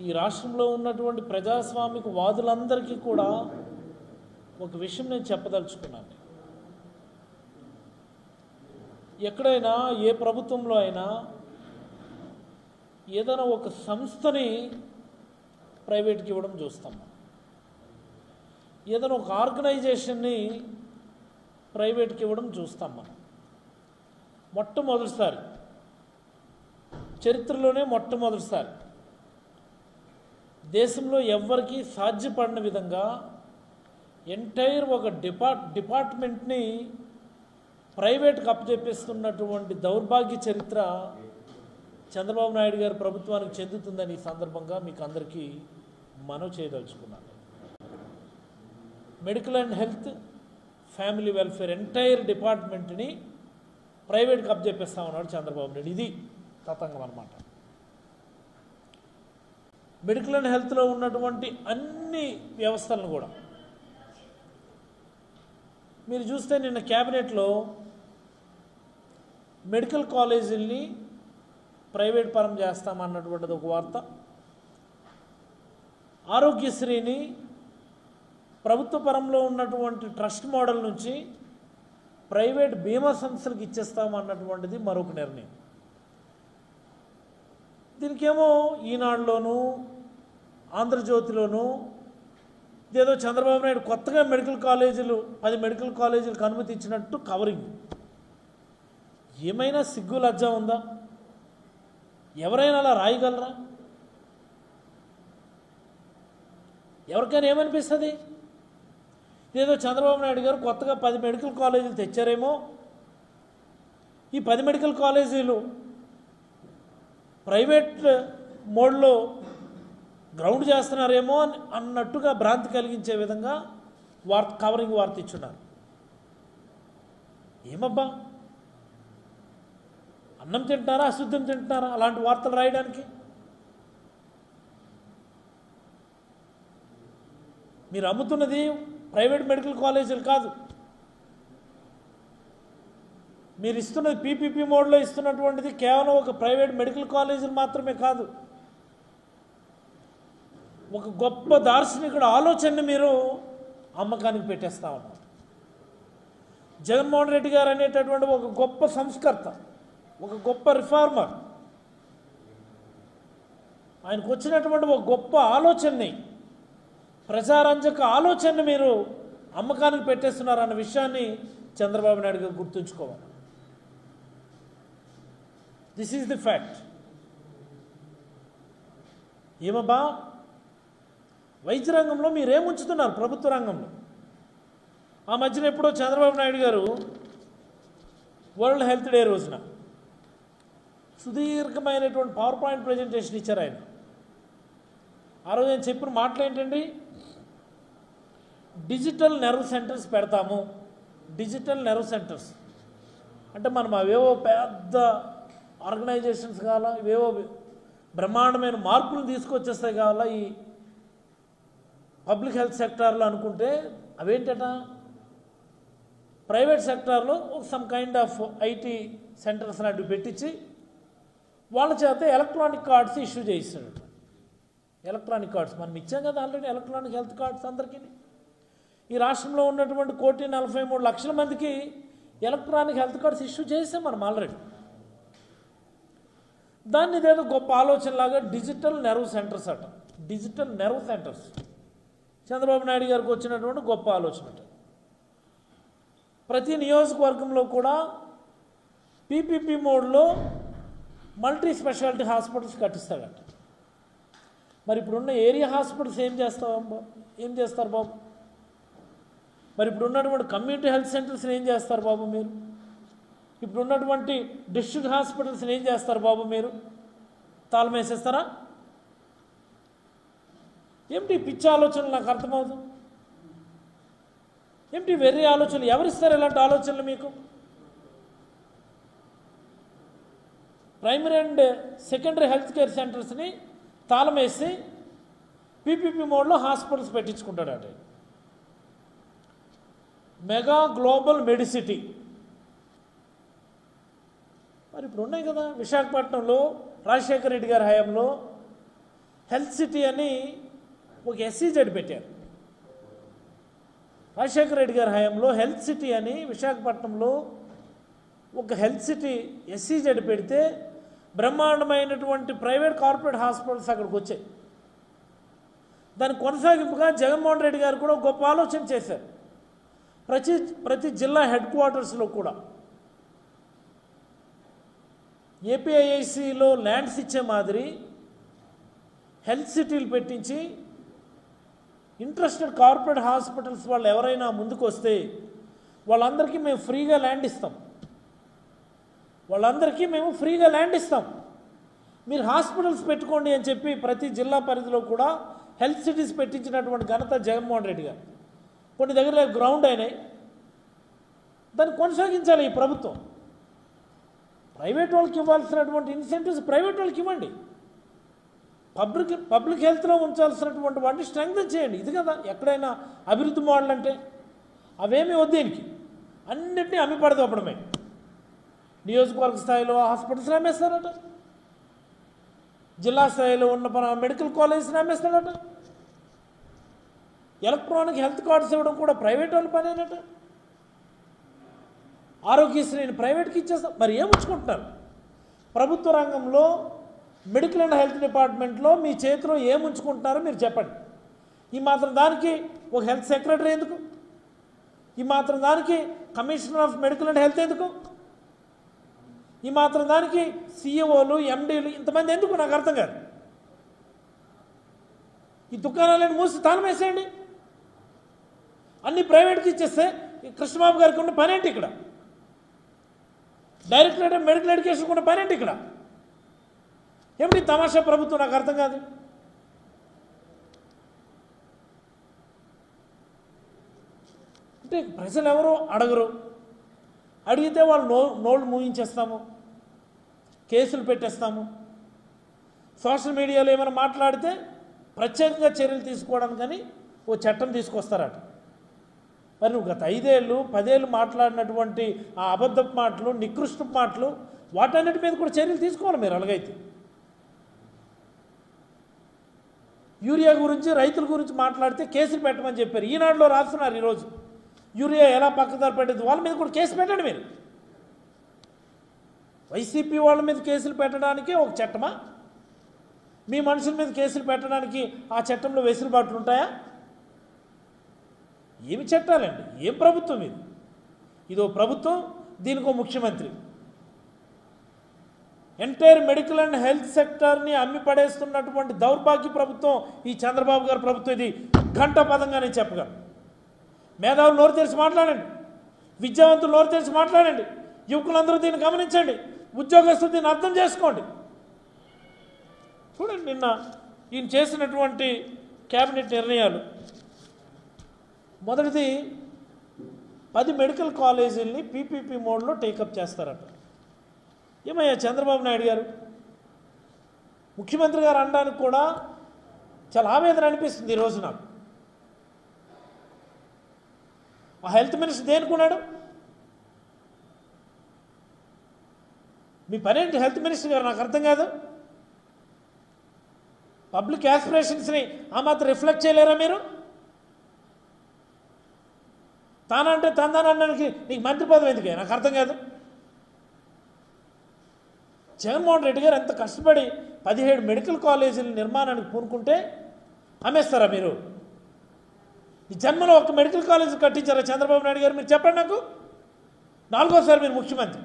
ఈ రాష్ట్రంలో ఉన్నటువంటి ప్రజాస్వామిక వాదులందరికీ కూడా ఒక విషయం నేను చెప్పదలుచుకున్నాను. ఎక్కడైనా ఏ ప్రభుత్వంలో అయినా ఏదైనా ఒక సంస్థని ప్రైవేట్కి ఇవ్వడం చూస్తాం. ఏదైనా ఒక ఆర్గనైజేషన్ని ప్రైవేట్కి ఇవ్వడం చూస్తాం. మనం మొట్టమొదటిసారి చరిత్రలోనే మొట్టమొదటిసారి దేశంలో ఎవ్వరికీ సాధ్యపడిన విధంగా ఎంటైర్ ఒక డిపార్ట్మెంట్ని ప్రైవేట్కి అప్పచెప్పేస్తున్నటువంటి దౌర్భాగ్య చరిత్ర చంద్రబాబు నాయుడు గారి ప్రభుత్వానికి చెందుతుందని ఈ సందర్భంగా మీకు అందరికీ మనవి చేయదలుచుకున్నాను. Medical and health, family welfare entire డిపార్ట్మెంట్ని ప్రైవేట్కి అప్పచెప్పేస్తామన్నాడు చంద్రబాబు నాయుడు. ఇది తతంగం అన్నమాట. మెడికల్ అండ్ హెల్త్లో ఉన్నటువంటి అన్ని వ్యవస్థలను కూడా మీరు చూస్తే నిన్న క్యాబినెట్లో మెడికల్ కాలేజీల్ని ప్రైవేట్ పరం చేస్తామన్నటువంటిది ఒక వార్త, ఆరోగ్యశ్రీని ప్రభుత్వ పరంలో ఉన్నటువంటి ట్రస్ట్ మోడల్ నుంచి ప్రైవేట్ బీమా సంస్థలకు ఇచ్చేస్తామన్నటువంటిది మరొక నిర్ణయం. దీనికేమో ఈనాడులోనూ ఆంధ్రజ్యోతిలోనూ ఇదేదో చంద్రబాబు నాయుడు కొత్తగా 10 మెడికల్ కాలేజీలకు అనుమతి ఇచ్చినట్టు కవరింగ్. ఏమైనా సిగ్గు లజ్జ ఉందా? ఎవరైనా అలా రాయగలరా? ఎవరికైనా ఏమనిపిస్తుంది? ఇదేదో చంద్రబాబు నాయుడు గారు కొత్తగా 10 మెడికల్ కాలేజీలు తెచ్చారేమో, ఈ 10 మెడికల్ కాలేజీలు ప్రైవేట్ మోడ్లో గ్రౌండ్ చేస్తున్నారేమో అన్నట్టుగా భ్రాంతి కలిగించే విధంగా కవరింగ్ వార్త ఇచ్చున్నారు. ఏమబ్బా, అన్నం తింటున్నారా, అశుద్ధం తింటున్నారా అలాంటి వార్తలు రాయడానికి? మీరు అమ్ముతున్నది ప్రైవేట్ మెడికల్ కాలేజీలు కాదు, మీరు ఇస్తున్నది పీపీపీ మోడ్లో ఇస్తున్నటువంటిది కేవలం ఒక ప్రైవేట్ మెడికల్ కాలేజీలు మాత్రమే కాదు, ఒక గొప్ప దార్శనికుడు ఆలోచనని మీరు అమ్మకానికి పెట్టేస్తా ఉన్నారు. జగన్మోహన్ రెడ్డి గారు అనేటటువంటి ఒక గొప్ప సంస్కర్త, ఒక గొప్ప రిఫార్మర్, ఆయనకు వచ్చినటువంటి ఒక గొప్ప ఆలోచనని, ప్రజారంజక ఆలోచనని మీరు అమ్మకానికి పెట్టేస్తున్నారన్న విషయాన్ని చంద్రబాబు నాయుడు గారు గుర్తుంచుకోవాలి. This is the fact. ఏమబ్బా, వైద్య రంగంలో మీరేముంచుతున్నారు? ప్రభుత్వ రంగంలో ఆ మధ్యన ఎప్పుడో చంద్రబాబు నాయుడు గారు వరల్డ్ హెల్త్ డే రోజున సుదీర్ఘమైనటువంటి పవర్ పాయింట్ ప్రజెంటేషన్ ఇచ్చారు ఆయన. ఆ రోజు ఆయన చెప్పిన మాటలు ఏంటండి? డిజిటల్ నెర్వ్ సెంటర్స్ పెడతాము. డిజిటల్ నెర్వ్ సెంటర్స్ అంటే మనం అవేవో పెద్ద ఆర్గనైజేషన్స్ కావాలా, ఇవేవో బ్రహ్మాండమైన మార్పులు తీసుకొచ్చేస్తాయి కావాలా ఈ పబ్లిక్ హెల్త్ సెక్టార్లో అనుకుంటే, అవేంటట ప్రైవేట్ సెక్టార్లో some kind of IT centres లాంటివి పెట్టించి వాళ్ళ చేత ఎలక్ట్రానిక్ కార్డ్స్ ఇష్యూ చేయిస్తాడు. ఎలక్ట్రానిక్ కార్డ్స్ మనం ఇచ్చాం కదా ఆల్రెడీ, ఎలక్ట్రానిక్ హెల్త్ కార్డ్స్ అందరికీ. ఈ రాష్ట్రంలో ఉన్నటువంటి 1,43,00,000 మందికి ఎలక్ట్రానిక్ హెల్త్ కార్డ్స్ ఇష్యూ చేసాం మనం ఆల్రెడీ. దాన్ని ఇదేదో గొప్ప ఆలోచనలాగా డిజిటల్ నెర్వ్ సెంటర్స్ అట. Digital nerve centres Chandrababu Naidu గారికి వచ్చినటువంటి గొప్ప ఆలోచన. ప్రతి నియోజకవర్గంలో కూడా పీపీపీ మోడ్లో మల్టీ స్పెషాలిటీ హాస్పిటల్స్ కట్టిస్తాడట. మరి ఇప్పుడున్న ఏరియా హాస్పిటల్స్ ఏం చేస్తారు బాబు? మరి ఇప్పుడు ఉన్నటువంటి కమ్యూనిటీ హెల్త్ సెంటర్స్ని ఏం చేస్తారు బాబు మీరు? ఇప్పుడు ఉన్నటువంటి డిస్ట్రిక్ట్ హాస్పిటల్స్ని ఏం చేస్తారు బాబు మీరు? తాళం వేసేస్తారా? ఏమిటి పిచ్చి ఆలోచనలు? నాకు అర్థమవుతుంది. ఏమిటి వెర్రి ఆలోచనలు? ఎవరిస్తారు ఇలాంటి ఆలోచనలు మీకు? Primary and secondary health care సెంటర్స్ని తాళం వేసి పీపీపీ మోడ్లో హాస్పిటల్స్ పెట్టించుకుంటాడట. మెగా గ్లోబల్ మెడిసిటీ మరి ఇప్పుడు ఉన్నాయి కదా. విశాఖపట్నంలో రాజశేఖర రెడ్డి గారి హయాంలో హెల్త్ సిటీ అని ఒక SEZ పెట్టారు. రాజశేఖర రెడ్డి గారి హయాంలో హెల్త్ సిటీ అని విశాఖపట్నంలో ఒక హెల్త్ సిటీ SEZ పెడితే బ్రహ్మాండమైనటువంటి ప్రైవేట్ కార్పొరేట్ హాస్పిటల్స్ అక్కడికి వచ్చాయి. దాని కొనసాగింపుగా జగన్మోహన్ రెడ్డి గారు కూడా గొప్ప ఆలోచన చేశారు. ప్రతి జిల్లా హెడ్ క్వార్టర్స్లో కూడా APIICలో ల్యాండ్స్ ఇచ్చే మాదిరి హెల్త్ సిటీలు పెట్టించి ఇంట్రెస్టెడ్ కార్పొరేట్ హాస్పిటల్స్ వాళ్ళు ఎవరైనా ముందుకు వస్తే వాళ్ళందరికీ మేము ఫ్రీగా ల్యాండ్ ఇస్తాం, మీరు హాస్పిటల్స్ పెట్టుకోండి అని చెప్పి ప్రతి జిల్లా పరిధిలో కూడా హెల్త్ సిటీస్ పెట్టించినటువంటి ఘనత జగన్మోహన్ రెడ్డి గారు. కొన్ని దగ్గర గ్రౌండ్ అయినాయి, దాన్ని కొనసాగించాలి ఈ ప్రభుత్వం. ప్రైవేట్ వాళ్ళకి ఇవ్వాల్సినటువంటి ఇన్సెంటివ్స్ ప్రైవేట్ వాళ్ళకి ఇవ్వండి, పబ్లిక్ హెల్త్లో ఉంచాల్సినటువంటి వాటిని స్ట్రెంగ్తన్ చేయండి. ఇది కదా ఎక్కడైనా అభివృద్ధి మోడల్ అంటే. అవేమీ వద్దేనికి అన్నింటినీ అమ్మి పడదోపడమే. నియోజకవర్గ స్థాయిలో హాస్పిటల్స్ని అమ్మేస్తారట, జిల్లా స్థాయిలో ఉన్న మెడికల్ కాలేజ్ని అమ్మేస్తాడట, ఎలక్ట్రానిక్ హెల్త్ కార్డ్స్ ఇవ్వడం కూడా ప్రైవేట్ వాళ్ళ పనేనట, ఆరోగ్యశ్రీని ప్రైవేట్కి ఇచ్చేస్తాం. మరి ఏముంచుకుంటున్నారు? ప్రభుత్వ రంగంలో మెడికల్ అండ్ హెల్త్ డిపార్ట్మెంట్లో మీ చేతిలో ఏముంచుకుంటున్నారో మీరు చెప్పండి. ఈ మాత్రం దానికి ఒక హెల్త్ సెక్రటరీ ఎందుకు? ఈ మాత్రం దానికి commissioner of medical and health ఎందుకు? ఈ మాత్రం దానికి CEOలు MDలు ఇంతమంది ఎందుకు? నాకు అర్థం కాదు. ఈ దుకాణాలను మూసి తాళం వేసేయండి, అన్ని ప్రైవేట్కి ఇచ్చేస్తే కృష్ణబాబు గారికి ఉన్న పనేంటి ఇక్కడ? డైరెక్టరేట్ ఆఫ్ మెడికల్ ఎడ్యుకేషన్ ఉన్న పనేంటి ఇక్కడ? ఏమిటి తమాషా ప్రభుత్వం? నాకు అర్థం కాదు. అంటే ప్రజలు ఎవరు అడగరు, అడిగితే వాళ్ళు నోళ్ళు మూయించేస్తాము, కేసులు పెట్టేస్తాము. సోషల్ మీడియాలో ఏమైనా మాట్లాడితే ప్రత్యేకంగా చర్యలు తీసుకోవడానికి కానీ ఓ చట్టం తీసుకొస్తారట. మరి నువ్వు గత 5 ఏళ్ళు 10 ఏళ్ళు మాట్లాడినటువంటి ఆ అబద్ధపు మాటలు, నికృష్టపు మాటలు, వాటన్నిటి మీద కూడా చర్యలు తీసుకోవాలి మీరు. అలాగైతే యూరియా గురించి, రైతుల గురించి మాట్లాడితే కేసులు పెట్టమని చెప్పారు. ఈనాడులో రాస్తున్నారు ఈరోజు యూరియా ఎలా పక్కదారి పెట్టేది, వాళ్ళ మీద కూడా కేసు పెట్టండి మీరు. వైసీపీ వాళ్ళ మీద కేసులు పెట్టడానికి ఒక చట్టమా? మీ మనుషుల మీద కేసులు పెట్టడానికి ఆ చట్టంలో వెసులుబాట్లు ఉంటాయా? ఏమి చట్టాలండి? ఏం ప్రభుత్వం ఇది? ఇదో ప్రభుత్వం, దీనికో ముఖ్యమంత్రి. ఎంటైర్ మెడికల్ అండ్ హెల్త్ సెక్టర్ని అమ్మి పడేస్తున్నటువంటి దౌర్భాగ్య ప్రభుత్వం ఈ చంద్రబాబు గారి ప్రభుత్వం. ఇది ఘంటాపదంగా నేను చెప్పగలను. మేధావులు నోరు తెరిచి మాట్లాడండి, విద్యావంతులు నోరు తెరిచి మాట్లాడండి, యువకులందరూ దీన్ని గమనించండి, ఉద్యోగస్తులు దీన్ని అర్థం చేసుకోండి. చూడండి నిన్న ఈయన చేసినటువంటి క్యాబినెట్ నిర్ణయాలు. మొదటిది 10 మెడికల్ కాలేజీలని PPP మోడ్లో టేకప్ చేస్తారట. ఏమయ్యా చంద్రబాబు నాయుడు గారు, ముఖ్యమంత్రి గారు అనడానికి కూడా చాలా ఆవేదన అనిపిస్తుంది ఈరోజు నాకు. ఆ హెల్త్ మినిస్టర్ దేనికున్నాడు? మీ పనేంటి హెల్త్ మినిస్టర్ గారు? నాకు అర్థం కాదు. పబ్లిక్ యాస్పిరేషన్స్ని ఆ మాత్రం రిఫ్లెక్ట్ చేయలేరా మీరు? తానంటే తందానడానికి నీకు మంత్రి పదవి ఎందుకే? నాకు అర్థం కాదు. జగన్మోహన్ రెడ్డి గారు ఎంత కష్టపడి 17 మెడికల్ కాలేజీల నిర్మాణానికి పూనుకుంటే అమ్మేస్తారా మీరు? ఈ జన్మలో ఒక మెడికల్ కాలేజ్ కట్టించారా చంద్రబాబు నాయుడు గారు? మీరు చెప్పండి నాకు. 4వ మీరు ముఖ్యమంత్రి,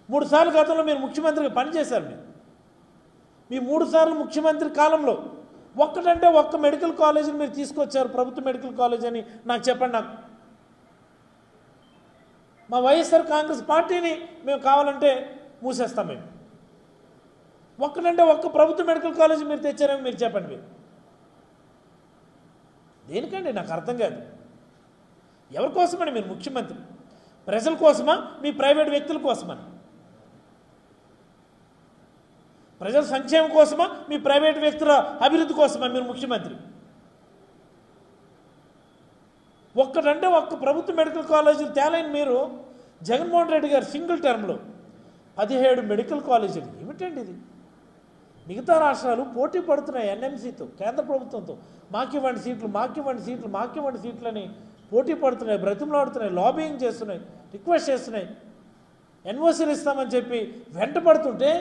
3 సార్లు గతంలో మీరు ముఖ్యమంత్రిగా పనిచేశారు. మీ 3 సార్లు ముఖ్యమంత్రి కాలంలో ఒక్కటంటే ఒక్క మెడికల్ కాలేజీని మీరు తీసుకొచ్చారు, ప్రభుత్వ మెడికల్ కాలేజ్ అని నాకు చెప్పండి. నాకు మా వైఎస్ఆర్ కాంగ్రెస్ పార్టీని మేము కావాలంటే మూసేస్తాం. మేము ఒక్కటంటే ఒక్క ప్రభుత్వ మెడికల్ కాలేజీ మీరు తెచ్చారేమో మీరు చెప్పండి. మీరు దేనికండి? నాకు అర్థం కాదు. ఎవరి కోసమని మీరు ముఖ్యమంత్రి? ప్రజల కోసమా, మీ ప్రైవేట్ వ్యక్తుల కోసమని? ప్రజల సంక్షేమం కోసమా, మీ ప్రైవేట్ వ్యక్తుల అభివృద్ధి కోసమా మీరు ముఖ్యమంత్రి? ఒక్కటంటే ఒక్క ప్రభుత్వ మెడికల్ కాలేజీలు తేలేని మీరు జగన్మోహన్ రెడ్డి గారు సింగిల్ టర్మ్లో 17 మెడికల్ కాలేజీలు. ఏమిటండి ఇది? మిగతా రాష్ట్రాలు పోటీ పడుతున్నాయి ఎన్ఎంసీతో, కేంద్ర ప్రభుత్వంతో. మాకివ్వండి సీట్లు, మాకివ్వండి సీట్లు, మాకివ్వండి సీట్లని పోటీ పడుతున్నాయి, బ్రతిమలాడుతున్నాయి, లాబింగ్ చేస్తున్నాయి, రిక్వెస్ట్ చేస్తున్నాయి, ఎన్ఓసీలు ఇస్తామని చెప్పి వెంట పడుతుంటే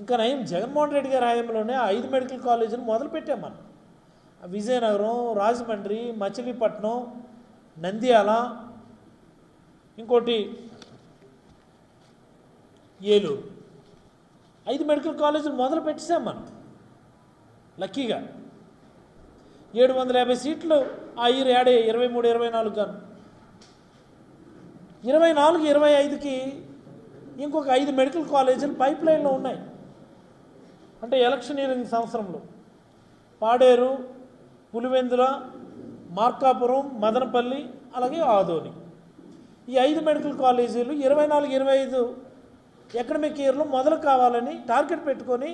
ఇంకా నయం జగన్మోహన్ రెడ్డి గారి హయాంలోనే 5 మెడికల్ కాలేజీలు మొదలుపెట్టాం మనం. విజయనగరం, రాజమండ్రి, మచిలీపట్నం, నంద్యాల, ఇంకోటి ఏలూరు, 5 మెడికల్ కాలేజీలు మొదలు పెట్టేసాం మనం లక్కీగా. 750 సీట్లు ఆ ఇయర్ యాడ్ 23, 24 గాను 24, 25కి ఇంకొక 5 మెడికల్ కాలేజీలు పైప్ లైన్లో ఉన్నాయి. అంటే ఎలక్షనీరింగ్ సంవత్సరంలో పాడేరు, పులివెందుల, మార్కాపురం, మదనపల్లి, అలాగే ఆదోని, ఈ 5 మెడికల్ కాలేజీలు 24, 25 ఎకడమిక్ ఇయర్లో మొదలు కావాలని టార్గెట్ పెట్టుకొని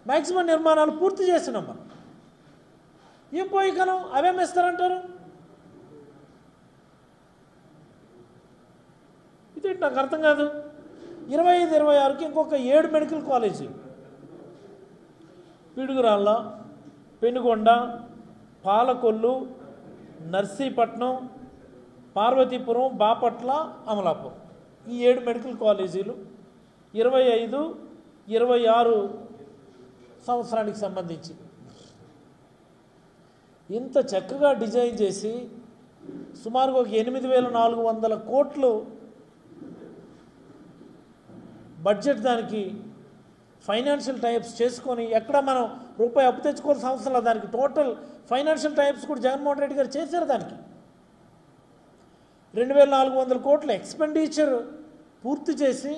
మ్యాక్సిమం నిర్మాణాలు పూర్తి చేసినాం మనం. ఏం పోయి కలం అవేం ఇస్తారంటారు? ఇది నాకు అర్థం కాదు. 25, 26కి ఇంకొక 7 మెడికల్ కాలేజీలు పిడుగురాళ్ళ, పెనుగొండ, పాలకొల్లు, నర్సీపట్నం, పార్వతీపురం, బాపట్ల, అమలాపురం, ఈ 7 మెడికల్ కాలేజీలు 25, 26 సంవత్సరానికి సంబంధించి ఇంత చక్కగా డిజైన్ చేసి సుమారుగా ఒక 8,400 కోట్లు బడ్జెట్ దానికి ఫైనాన్షియల్ టైప్స్ చేసుకొని ఎక్కడ మనం రూపాయి అప్పు తెచ్చుకోవాల్సిన అవసరం లేదు. దానికి టోటల్ ఫైనాన్షియల్ టైప్స్ కూడా జగన్మోహన్ రెడ్డి గారు చేశారు. దానికి 2,400 కోట్ల ఎక్స్పెండిచర్ పూర్తి చేసి,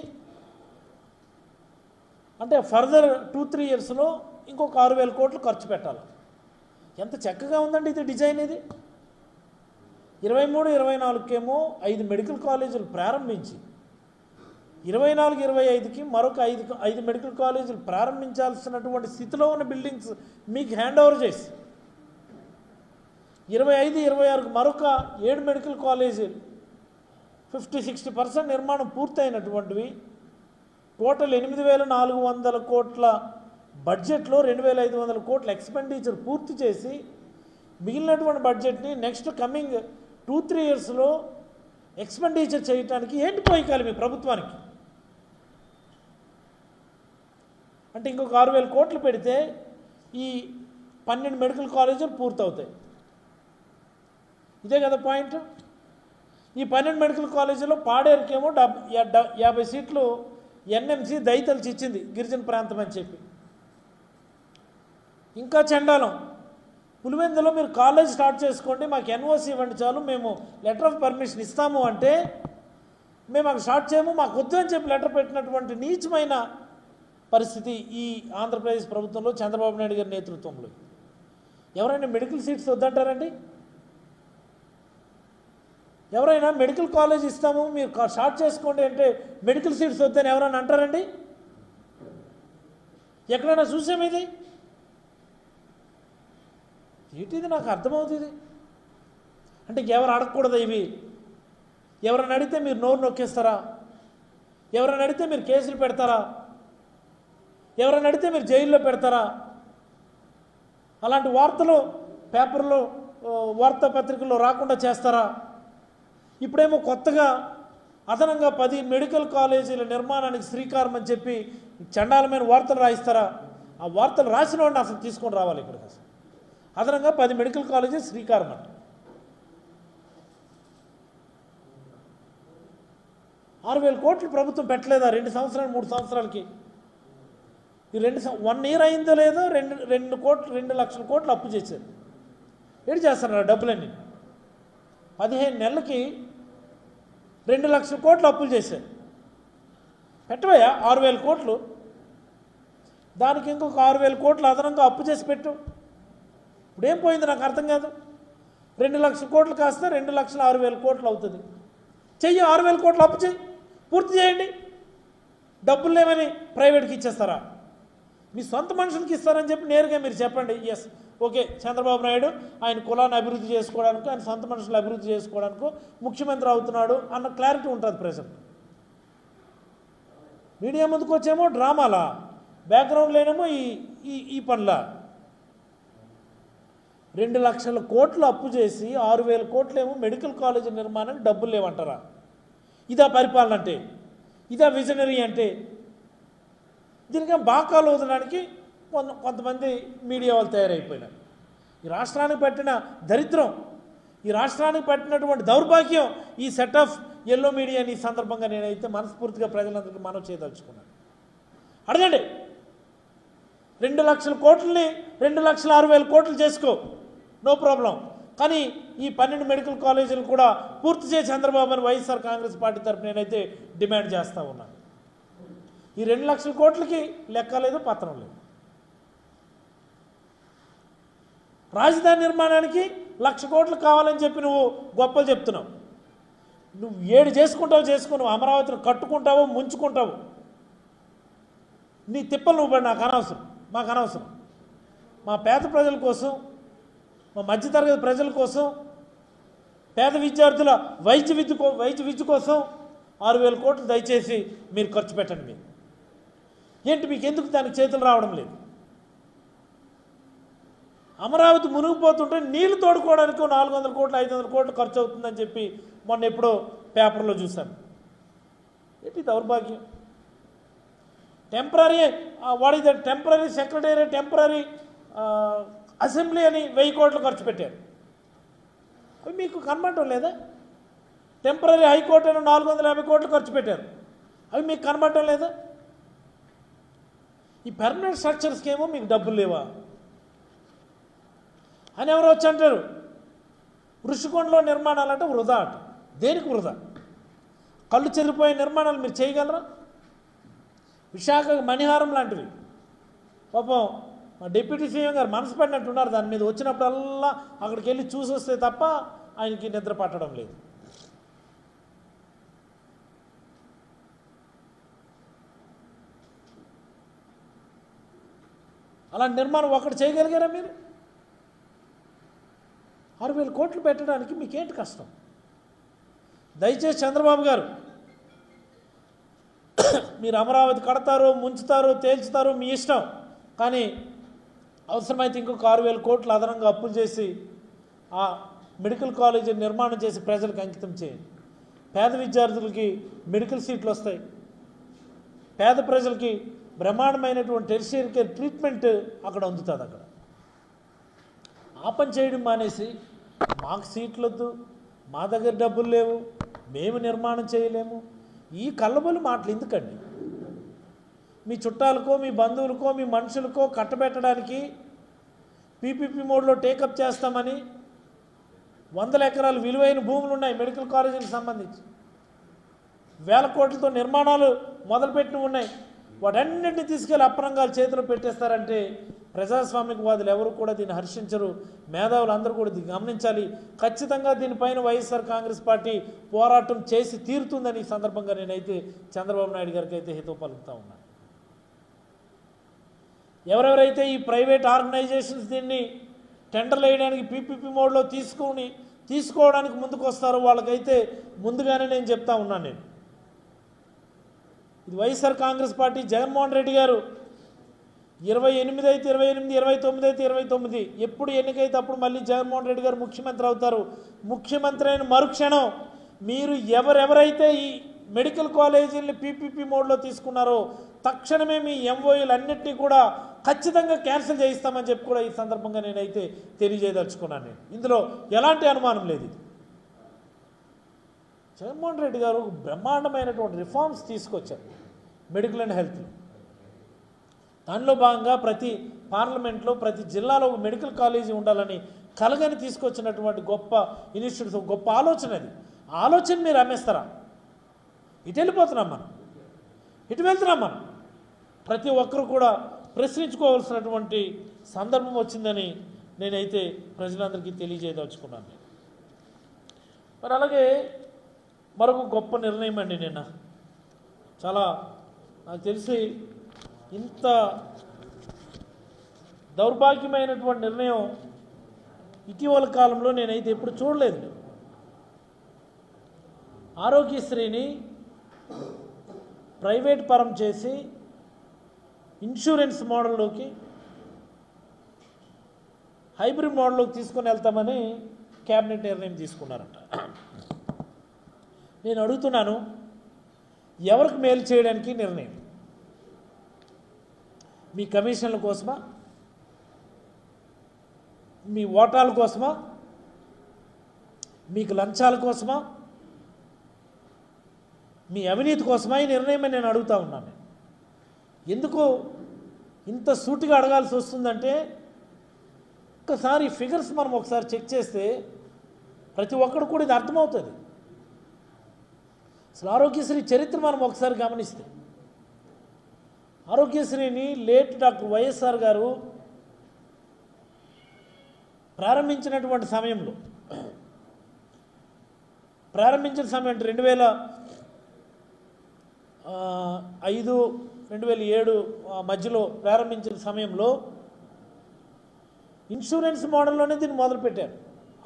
అంటే ఫర్దర్ 2-3 ఇయర్స్లో ఇంకొక 6,000 కోట్లు ఖర్చు పెట్టాలి. ఎంత చక్కగా ఉందండి ఇది డిజైన్. ఇది 23, 24కేమో 5 మెడికల్ కాలేజీలు ప్రారంభించి 24, 25కి మరొక 5 మెడికల్ కాలేజీలు ప్రారంభించాల్సినటువంటి స్థితిలో ఉన్న బిల్డింగ్స్ మీకు హ్యాండ్ ఓవర్ చేసి 25, 26కి మరొక 7 మెడికల్ కాలేజీలు 50-60% నిర్మాణం పూర్తయినటువంటివి. టోటల్ 8,400 కోట్ల బడ్జెట్లో 2,500 కోట్ల ఎక్స్పెండిచర్ పూర్తి చేసి మిగిలినటువంటి బడ్జెట్ని నెక్స్ట్ కమింగ్ 2-3 ఇయర్స్లో ఎక్స్పెండిచర్ చేయడానికి ఏంటి పోయికాలి మీ ప్రభుత్వానికి? అంటే ఇంకొక 6,000 కోట్లు పెడితే ఈ 12 మెడికల్ కాలేజీలు పూర్తవుతాయి. ఇదే కదా పాయింట్. ఈ 12 మెడికల్ కాలేజీలో పాడేరుకేమో 50 సీట్లు ఎన్ఎంసీ దళితులకు ఇచ్చింది, గిరిజన ప్రాంతం అని చెప్పి. ఇంకా చండాలం, పులివెందులో మీరు కాలేజ్ స్టార్ట్ చేసుకోండి, మాకు ఎన్ఓసి ఇవ్వండి చాలు, మేము లెటర్ ఆఫ్ పర్మిషన్ ఇస్తాము అంటే మేము అక్కడ స్టార్ట్ చేయము, మాకు వద్దు అని చెప్పి లెటర్ పెట్టినటువంటి నీచమైన పరిస్థితి ఈ ఆంధ్రప్రదేశ్ ప్రభుత్వంలో చంద్రబాబు నాయుడు గారి నేతృత్వంలో. ఎవరైనా మెడికల్ సీట్స్ వద్దంటారండి? ఎవరైనా మెడికల్ కాలేజ్ ఇస్తాము మీరు స్టార్ట్ చేసుకోండి అంటే మెడికల్ సీట్స్ వద్దని ఎవరైనా అంటారండి? ఎక్కడైనా చూసాము ఇది? ఏంటిది నాకు అర్థమవుతుంది. అంటే ఎవరు అడగకూడదు ఇవి? ఎవరైనా అడిగితే మీరు నోరు నొక్కేస్తారా? ఎవరైనా అడిగితే మీరు కేసులు పెడతారా? ఎవరైనా అడిగితే మీరు జైల్లో పెడతారా? అలాంటి వార్తలు పేపర్లో, వార్తాపత్రికల్లో రాకుండా చేస్తారా? ఇప్పుడేమో కొత్తగా అదనంగా 10 మెడికల్ కాలేజీల నిర్మాణానికి శ్రీకారం అని చెప్పి చండాలమైన వార్తలు రాయిస్తారా? ఆ వార్తలు రాసిన వాడిని అసలు తీసుకొని రావాలి ఇక్కడికి. అసలు అదనంగా 10 మెడికల్ కాలేజీలు శ్రీకారం అంట. 6,000 కోట్లు ప్రభుత్వం పెట్టలేదా 2 సంవత్సరాలు 3 సంవత్సరాలకి? ఈ 1 ఇయర్ అయిందో లేదో 2 లక్షల కోట్లు అప్పు చేశారు. ఏడు చేస్తున్నారు డబ్బులన్నీ? 15 నెలలకి 2 లక్షల కోట్లు అప్పులు చేశారు. పెట్టవయ్యా 6,000 కోట్లు, దానికి ఇంకొక 6,000 కోట్లు అదనంగా అప్పు చేసి పెట్టు. ఇప్పుడేం పోయింది నాకు అర్థం కాదు. 2 లక్షల కోట్లు కాస్త 2,06,000 కోట్లు అవుతుంది. చెయ్యి, 6,000 కోట్లు అప్పు చెయ్యి, పూర్తి చేయండి. డబ్బులు లేవని ప్రైవేట్కి ఇచ్చేస్తారా? మీ సొంత మనుషులకి ఇస్తారని చెప్పి నేరుగా మీరు చెప్పండి. ఎస్, ఓకే, చంద్రబాబు నాయుడు ఆయన కులాన్ని అభివృద్ధి చేసుకోవడానికి, ఆయన సొంత మనుషులు అభివృద్ధి చేసుకోవడానికి ముఖ్యమంత్రి అవుతున్నాడు అన్న క్లారిటీ ఉంటుంది ప్రజలు. మీడియా ముందుకు వచ్చేమో డ్రామాలా, బ్యాక్గ్రౌండ్ లేనేమో ఈ ఈ ఈ పనులా. 2 లక్షల కోట్లు అప్పు చేసి 6,000 కోట్లేమో మెడికల్ కాలేజీ నిర్మాణానికి డబ్బులు లేవంటారా? ఇదా పరిపాలన అంటే? ఇదా విజనరీ అంటే? దీనికి బాకాలు వదలడానికి కొంతమంది మీడియా వాళ్ళు తయారైపోయినారు. ఈ రాష్ట్రానికి పట్టిన దరిద్రం, ఈ రాష్ట్రానికి పట్టినటువంటి దౌర్భాగ్యం ఈ సెట్ ఆఫ్ ఎల్లో మీడియాని ఈ సందర్భంగా నేనైతే మనస్ఫూర్తిగా ప్రజలందరికీ మనవి చేయదలుచుకున్నాను. అడగండి, 2 లక్షల కోట్లని 2,60,000 కోట్లు చేసుకో, నో ప్రాబ్లం. కానీ ఈ 12 మెడికల్ కాలేజీలు కూడా పూర్తి చేసి చంద్రబాబు అని వైఎస్ఆర్ కాంగ్రెస్ పార్టీ తరఫున నేనైతే డిమాండ్ చేస్తూ ఉన్నాను. ఈ 2 లక్షల కోట్లకి లెక్క లేదు, పత్రం లేదు. రాజధాని నిర్మాణానికి 1,00,000 కోట్లు కావాలని చెప్పి నువ్వు గొప్పలు చెప్తున్నావు. నువ్వు 7 చేసుకుంటావు, నువ్వు అమరావతిని కట్టుకుంటావు, ముంచుకుంటావు. నీ తిప్పలు నువ్వు పడి నాకు అనవసరం, మాకు అనవసరం. మా పేద ప్రజల కోసం, మా మధ్యతరగతి ప్రజల కోసం, పేద విద్యార్థుల వైద్య విద్య కోసం 6,000 కోట్లు దయచేసి మీరు ఖర్చు పెట్టండి. మీరు ఏంటి, మీకు ఎందుకు దానికి చేతులు రావడం లేదు? అమరావతి మునిగిపోతుంటే నీళ్లు తోడుకోవడానికి 400 కోట్లు 500 కోట్లు ఖర్చు అవుతుందని చెప్పి మొన్న ఎప్పుడో పేపర్లో చూశాను. ఏంటి దౌర్భాగ్యం? టెంపరీ వాడి టెంపరీ సెక్రటరీ, టెంపరీ అసెంబ్లీ అని 1000 కోట్లు ఖర్చు పెట్టారు. అవి మీకు కనబడటం లేదా? టెంపరీ హైకోర్టు అని 450 కోట్లు ఖర్చు పెట్టారు. అవి మీకు కనబడటం లేదా? ఈ పర్మనెంట్ స్ట్రక్చర్స్కి ఏమో మీకు డబ్బులు లేవా అని ఎవరు వచ్చి అంటారు. ఋషికొండలో నిర్మాణాలంటే వృధా అట. దేనికి వృధా? కళ్ళు చెదిరిపోయే నిర్మాణాలు మీరు చేయగలరా? విశాఖ మణిహారం లాంటివి పాపం మా డిప్యూటీ సీఎం గారు మనసు పడినట్టున్నారు. దాని మీద వచ్చినప్పుడల్లా అక్కడికి వెళ్ళి చూసి వస్తే తప్ప ఆయనకి నిద్ర పట్టడం లేదు. అలాంటి నిర్మాణం ఒకటి చేయగలిగారా మీరు? 6,000 కోట్లు పెట్టడానికి మీకేంటి కష్టం? దయచేసి చంద్రబాబు గారు, మీరు అమరావతి కడతారో, ముంచుతారో, తేల్చుతారో మీ ఇష్టం. కానీ అవసరమైతే ఇంకొక 6,000 కోట్లు అదనంగా అప్పులు చేసి ఆ మెడికల్ కాలేజీ నిర్మాణం చేసి ప్రజలకు అంకితం చేయండి. పేద విద్యార్థులకి మెడికల్ సీట్లు వస్తాయి. పేద ప్రజలకి బ్రహ్మాండమైనటువంటి టెర్షియరీ కేర్ ట్రీట్మెంట్ అక్కడ అందుతుంది. అక్కడ ఆ పని చేయడం మానేసి మాకు సీట్లు వద్దు, మా దగ్గర డబ్బులు లేవు, మేము నిర్మాణం చేయలేము, ఈ కళ్ళబొల్లి మాటలు ఎందుకండి? మీ చుట్టాలకో, మీ బంధువులకో, మీ మనుషులకో కట్టబెట్టడానికి పీపీపీ మోడ్లో టేకప్ చేస్తామని 100 ఎకరాలు విలువైన భూములు ఉన్నాయి మెడికల్ కాలేజీకి సంబంధించి. 1000 కోట్లతో నిర్మాణాలు మొదలుపెట్టినవి ఉన్నాయి. వాటన్నింటినీ తీసుకెళ్ళి అప్రంగాలు చేతిలో పెట్టేస్తారంటే ప్రజాస్వామికవాదులు ఎవరు కూడా దీన్ని హర్షించరు. మేధావులు అందరూ కూడా దీన్ని గమనించాలి. ఖచ్చితంగా దీనిపైన వైఎస్ఆర్ కాంగ్రెస్ పార్టీ పోరాటం చేసి తీరుతుందని ఈ సందర్భంగా నేనైతే చంద్రబాబు నాయుడు గారికి అయితే హితవు పలుకుతూ ఉన్నాను. ఎవరెవరైతే ఈ ప్రైవేట్ ఆర్గనైజేషన్స్ దీన్ని టెండర్లు వేయడానికి పీపీపీ మోడ్లో తీసుకోవడానికి ముందుకు వస్తారో వాళ్ళకైతే ముందుగానే నేను చెప్తా ఉన్నాను. నేను ఇది వైఎస్ఆర్ కాంగ్రెస్ పార్టీ జగన్మోహన్ రెడ్డి గారు 28 అయితే 28, 29 అయితే 29, ఎప్పుడు ఎన్నికైతే అప్పుడు మళ్ళీ జగన్మోహన్ రెడ్డి గారు ముఖ్యమంత్రి అవుతారు. ముఖ్యమంత్రి అయిన మరుక్షణం మీరు ఎవరెవరైతే ఈ మెడికల్ కాలేజీని పీపీపీ మోడ్లో తీసుకున్నారో తక్షణమే మీ ఎంఓయూలు అన్నింటినీ కూడా ఖచ్చితంగా క్యాన్సిల్ చేయిస్తామని చెప్పి కూడా ఈ సందర్భంగా నేనైతే తెలియజేయదలుచుకున్నాను. ఇందులో ఎలాంటి అనుమానం లేదు. జగన్మోహన్ రెడ్డి గారు బ్రహ్మాండమైనటువంటి రిఫార్మ్స్ తీసుకొచ్చారు మెడికల్ అండ్ హెల్త్లో. దానిలో భాగంగా ప్రతి పార్లమెంట్లో ప్రతి జిల్లాలో ఒక మెడికల్ కాలేజీ ఉండాలని కలగని తీసుకొచ్చినటువంటి గొప్ప ఇనిషియేటివ్స్, గొప్ప ఆలోచన. అది ఆలోచన మీరు అమ్మేస్తారా? ఇటు వెళ్ళిపోతున్నాం మనం, ఇటు వెళ్తున్నాం మనం. ప్రతి ఒక్కరు కూడా ప్రశ్నించుకోవాల్సినటువంటి సందర్భం వచ్చిందని నేనైతే ప్రజలందరికీ తెలియజేయదలుచుకున్నాను. మరి అలాగే మరొక గొప్ప నిర్ణయం అండి. నిన్న చాలా నాకు తెలిసి ఇంత దౌర్భాగ్యమైనటువంటి నిర్ణయం ఇటీవల కాలంలో నేనైతే ఎప్పుడు చూడలేదు. ఆరోగ్యశ్రీని ప్రైవేట్ పరం చేసి ఇన్సూరెన్స్ మోడల్లోకి హైబ్రిడ్ మోడల్లోకి తీసుకొని వెళ్తామని క్యాబినెట్ నిర్ణయం తీసుకున్నారంట. నేను అడుగుతున్నాను, ఎవరికి మేలు చేయడానికి నిర్ణయం? మీ కమిషన్ల కోసమా, మీ ఓటాల కోసమా, మీకు లంచాల కోసమా, మీ అవినీతి కోసమా ఈ నిర్ణయం నేను అడుగుతా ఉన్నాను. ఎందుకు ఇంత సూటిగా అడగాల్సి వస్తుందంటే, ఒక్కసారి ఫిగర్స్ మనం ఒకసారి చెక్ చేస్తే ప్రతి ఒక్కడు కూడా ఇది అర్థమవుతుంది. అసలు ఆరోగ్యశ్రీ చరిత్ర మనం ఒకసారి గమనిస్తే, ఆరోగ్యశ్రీని లేట్ డాక్టర్ వైఎస్ఆర్ గారు ప్రారంభించినటువంటి సమయంలో, ప్రారంభించిన సమయం అంటే 2005, 2007 మధ్యలో ప్రారంభించిన సమయంలో ఇన్సూరెన్స్ మోడల్లోనే దీన్ని మొదలుపెట్టారు.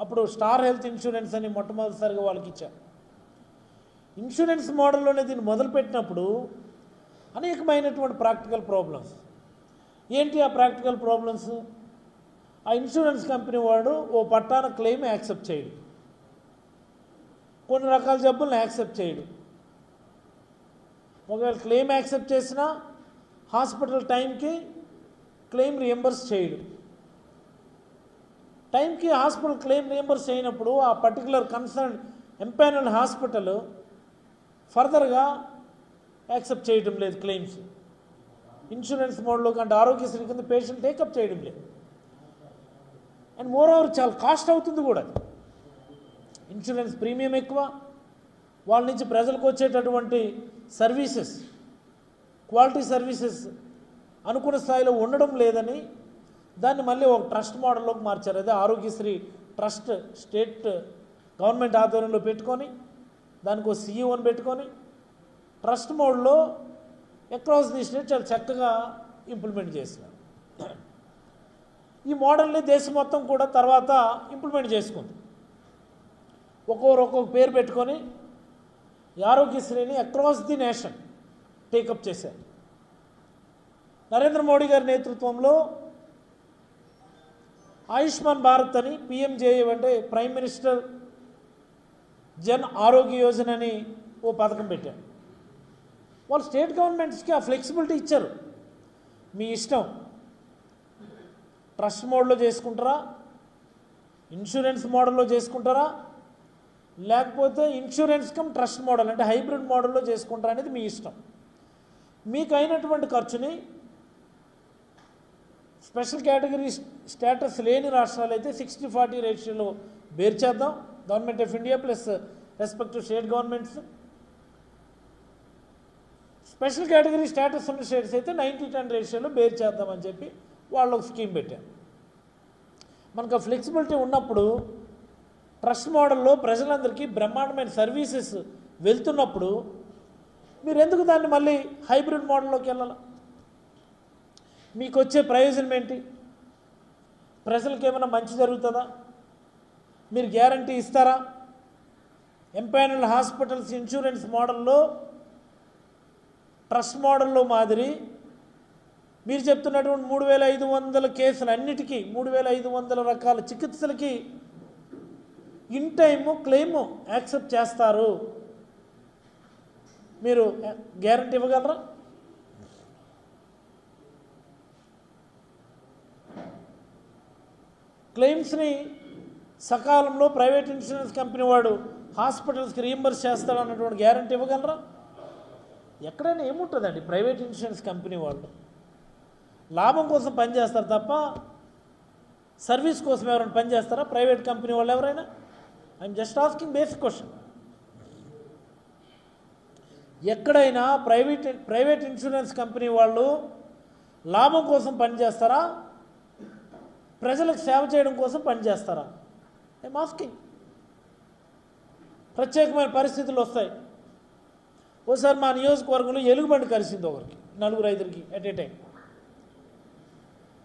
అప్పుడు స్టార్ హెల్త్ ఇన్సూరెన్స్ అని మొట్టమొదటిసారిగా వాళ్ళకి ఇచ్చారు. ఇన్సూరెన్స్ మోడల్లోనే దీన్ని మొదలుపెట్టినప్పుడు అనేకమైనటువంటి ప్రాక్టికల్ ప్రాబ్లమ్స్. ఏంటి ఆ ప్రాక్టికల్ ప్రాబ్లమ్స్? ఆ ఇన్సూరెన్స్ కంపెనీ వాడు ఓ పట్టాన క్లెయిమ్ యాక్సెప్ట్ చేయడు, కొన్ని రకాల జబ్బులను యాక్సెప్ట్ చేయడు. ఒకవేళ క్లెయిమ్ యాక్సెప్ట్ చేసినా హాస్పిటల్ టైంకి క్లెయిమ్ రియంబర్స్ చేయడు. టైంకి హాస్పిటల్ క్లెయిమ్ రియంబర్స్ చేయనప్పుడు ఆ పర్టికులర్ కన్సర్న్ ఎంపానల్డ్ హాస్పిటల్ ఫర్దర్గా యాక్సెప్ట్ చేయడం లేదు క్లెయిమ్స్. ఇన్సూరెన్స్ మోడ్లో కంటే ఆరోగ్యశ్రీ కింద పేషెంట్ టేకప్ చేయడం లేదు. అండ్ మోర్ ఓవర్ చాలా కాస్ట్ అవుతుంది కూడా. ఇన్సూరెన్స్ ప్రీమియం ఎక్కువ, వాళ్ళ నుంచి ప్రజలకు వచ్చేటటువంటి సర్వీసెస్, క్వాలిటీ సర్వీసెస్ అనుకున్న స్థాయిలో ఉండడం లేదని దాన్ని మళ్ళీ ఒక ట్రస్ట్ మోడల్లోకి మార్చారు. అదే ఆరోగ్యశ్రీ ట్రస్ట్ స్టేట్ గవర్నమెంట్ ఆధ్వర్యంలో పెట్టుకొని దానికి ఒక సీఈఓని పెట్టుకొని ట్రస్ట్ మోడ్లో అక్రాస్ ది స్టేట్ చాలా చక్కగా ఇంప్లిమెంట్ చేసినారు. ఈ మోడల్ని దేశం మొత్తం కూడా తర్వాత ఇంప్లిమెంట్ చేసుకుంది. ఒక్కొక్క పేరు పెట్టుకొని ఈ ఆరోగ్యశ్రీని అక్రాస్ ది నేషన్ టేకప్ చేశారు. నరేంద్ర మోడీ గారి నేతృత్వంలో ఆయుష్మాన్ భారత్ అని పిఎంజేఏ అంటే ప్రైమ్ మినిస్టర్ జన్ ఆరోగ్య యోజన అని ఓ పథకం పెట్టారు. వాళ్ళు స్టేట్ గవర్నమెంట్స్కి ఆ ఫ్లెక్సిబిలిటీ ఇచ్చారు. మీ ఇష్టం, ట్రస్ట్ మోడ్లో చేసుకుంటారా, ఇన్సూరెన్స్ మోడల్లో చేసుకుంటారా, లేకపోతే ఇన్సూరెన్స్ కమ్ ట్రస్ట్ మోడల్ అంటే హైబ్రిడ్ మోడల్లో చేసుకుంటారా అనేది మీ ఇష్టం. మీకు అయినటువంటి ఖర్చుని స్పెషల్ కేటగిరీ స్టేటస్ లేని రాష్ట్రాలు అయితే 60-40 రేషియోలో బేర్ చేద్దాం, government of India plus respective state governments. Special category status ఉన్న స్టేట్స్ అయితే 90-10 రేషియోలో బేర్ చేద్దామని చెప్పి వాళ్ళు ఒక స్కీమ్ పెట్టారు. మనకు ఆ ఫ్లెక్సిబిలిటీ ఉన్నప్పుడు ట్రస్ట్ మోడల్లో ప్రజలందరికీ బ్రహ్మాండమైన సర్వీసెస్ వెళ్తున్నప్పుడు మీరు ఎందుకు దాన్ని మళ్ళీ హైబ్రిడ్ మోడల్లోకి వెళ్ళాలి? మీకు వచ్చే ప్రయోజనం ఏంటి? ప్రజలకు ఏమైనా మంచి జరుగుతుందా? మీరు గ్యారంటీ ఇస్తారా? ఎంపానల్ హాస్పిటల్స్ ఇన్సూరెన్స్ మోడల్లో ట్రస్ట్ మోడల్లో మాదిరి మీరు చెప్తున్నటువంటి 3500 కేసులు అన్నిటికీ 3500 రకాల చికిత్సలకి ఇన్ టైము క్లెయిమ్ యాక్సెప్ట్ చేస్తారు, మీరు గ్యారంటీ ఇవ్వగలరా? క్లెయిమ్స్ని సకాలంలో ప్రైవేట్ ఇన్సూరెన్స్ కంపెనీ వాడు హాస్పిటల్స్కి రీయింబర్స్ చేస్తాడు అన్నటువంటి గ్యారంటీ ఇవ్వగలరా? ఎక్కడైనా ఏముంటుందండి, ప్రైవేట్ ఇన్సూరెన్స్ కంపెనీ వాళ్ళు లాభం కోసం పనిచేస్తారు తప్ప సర్వీస్ కోసం ఎవరైనా పనిచేస్తారా? ప్రైవేట్ కంపెనీ వాళ్ళు ఎవరైనా? I'm just asking basic question. ఎక్కడైనా ప్రైవేట్ ఇన్సూరెన్స్ కంపెనీ వాళ్ళు లాభం కోసం పనిచేస్తారా, ప్రజలకు సేవ చేయడం కోసం పనిచేస్తారా? I'm asking. ప్రత్యేకమైన పరిస్థితులు వస్తాయి. ఓసారి మా నియోజకవర్గంలో ఎలుగుబంటి కలిసింది ఒకరికి, 4-5కి ఎట్ ఏ టైం.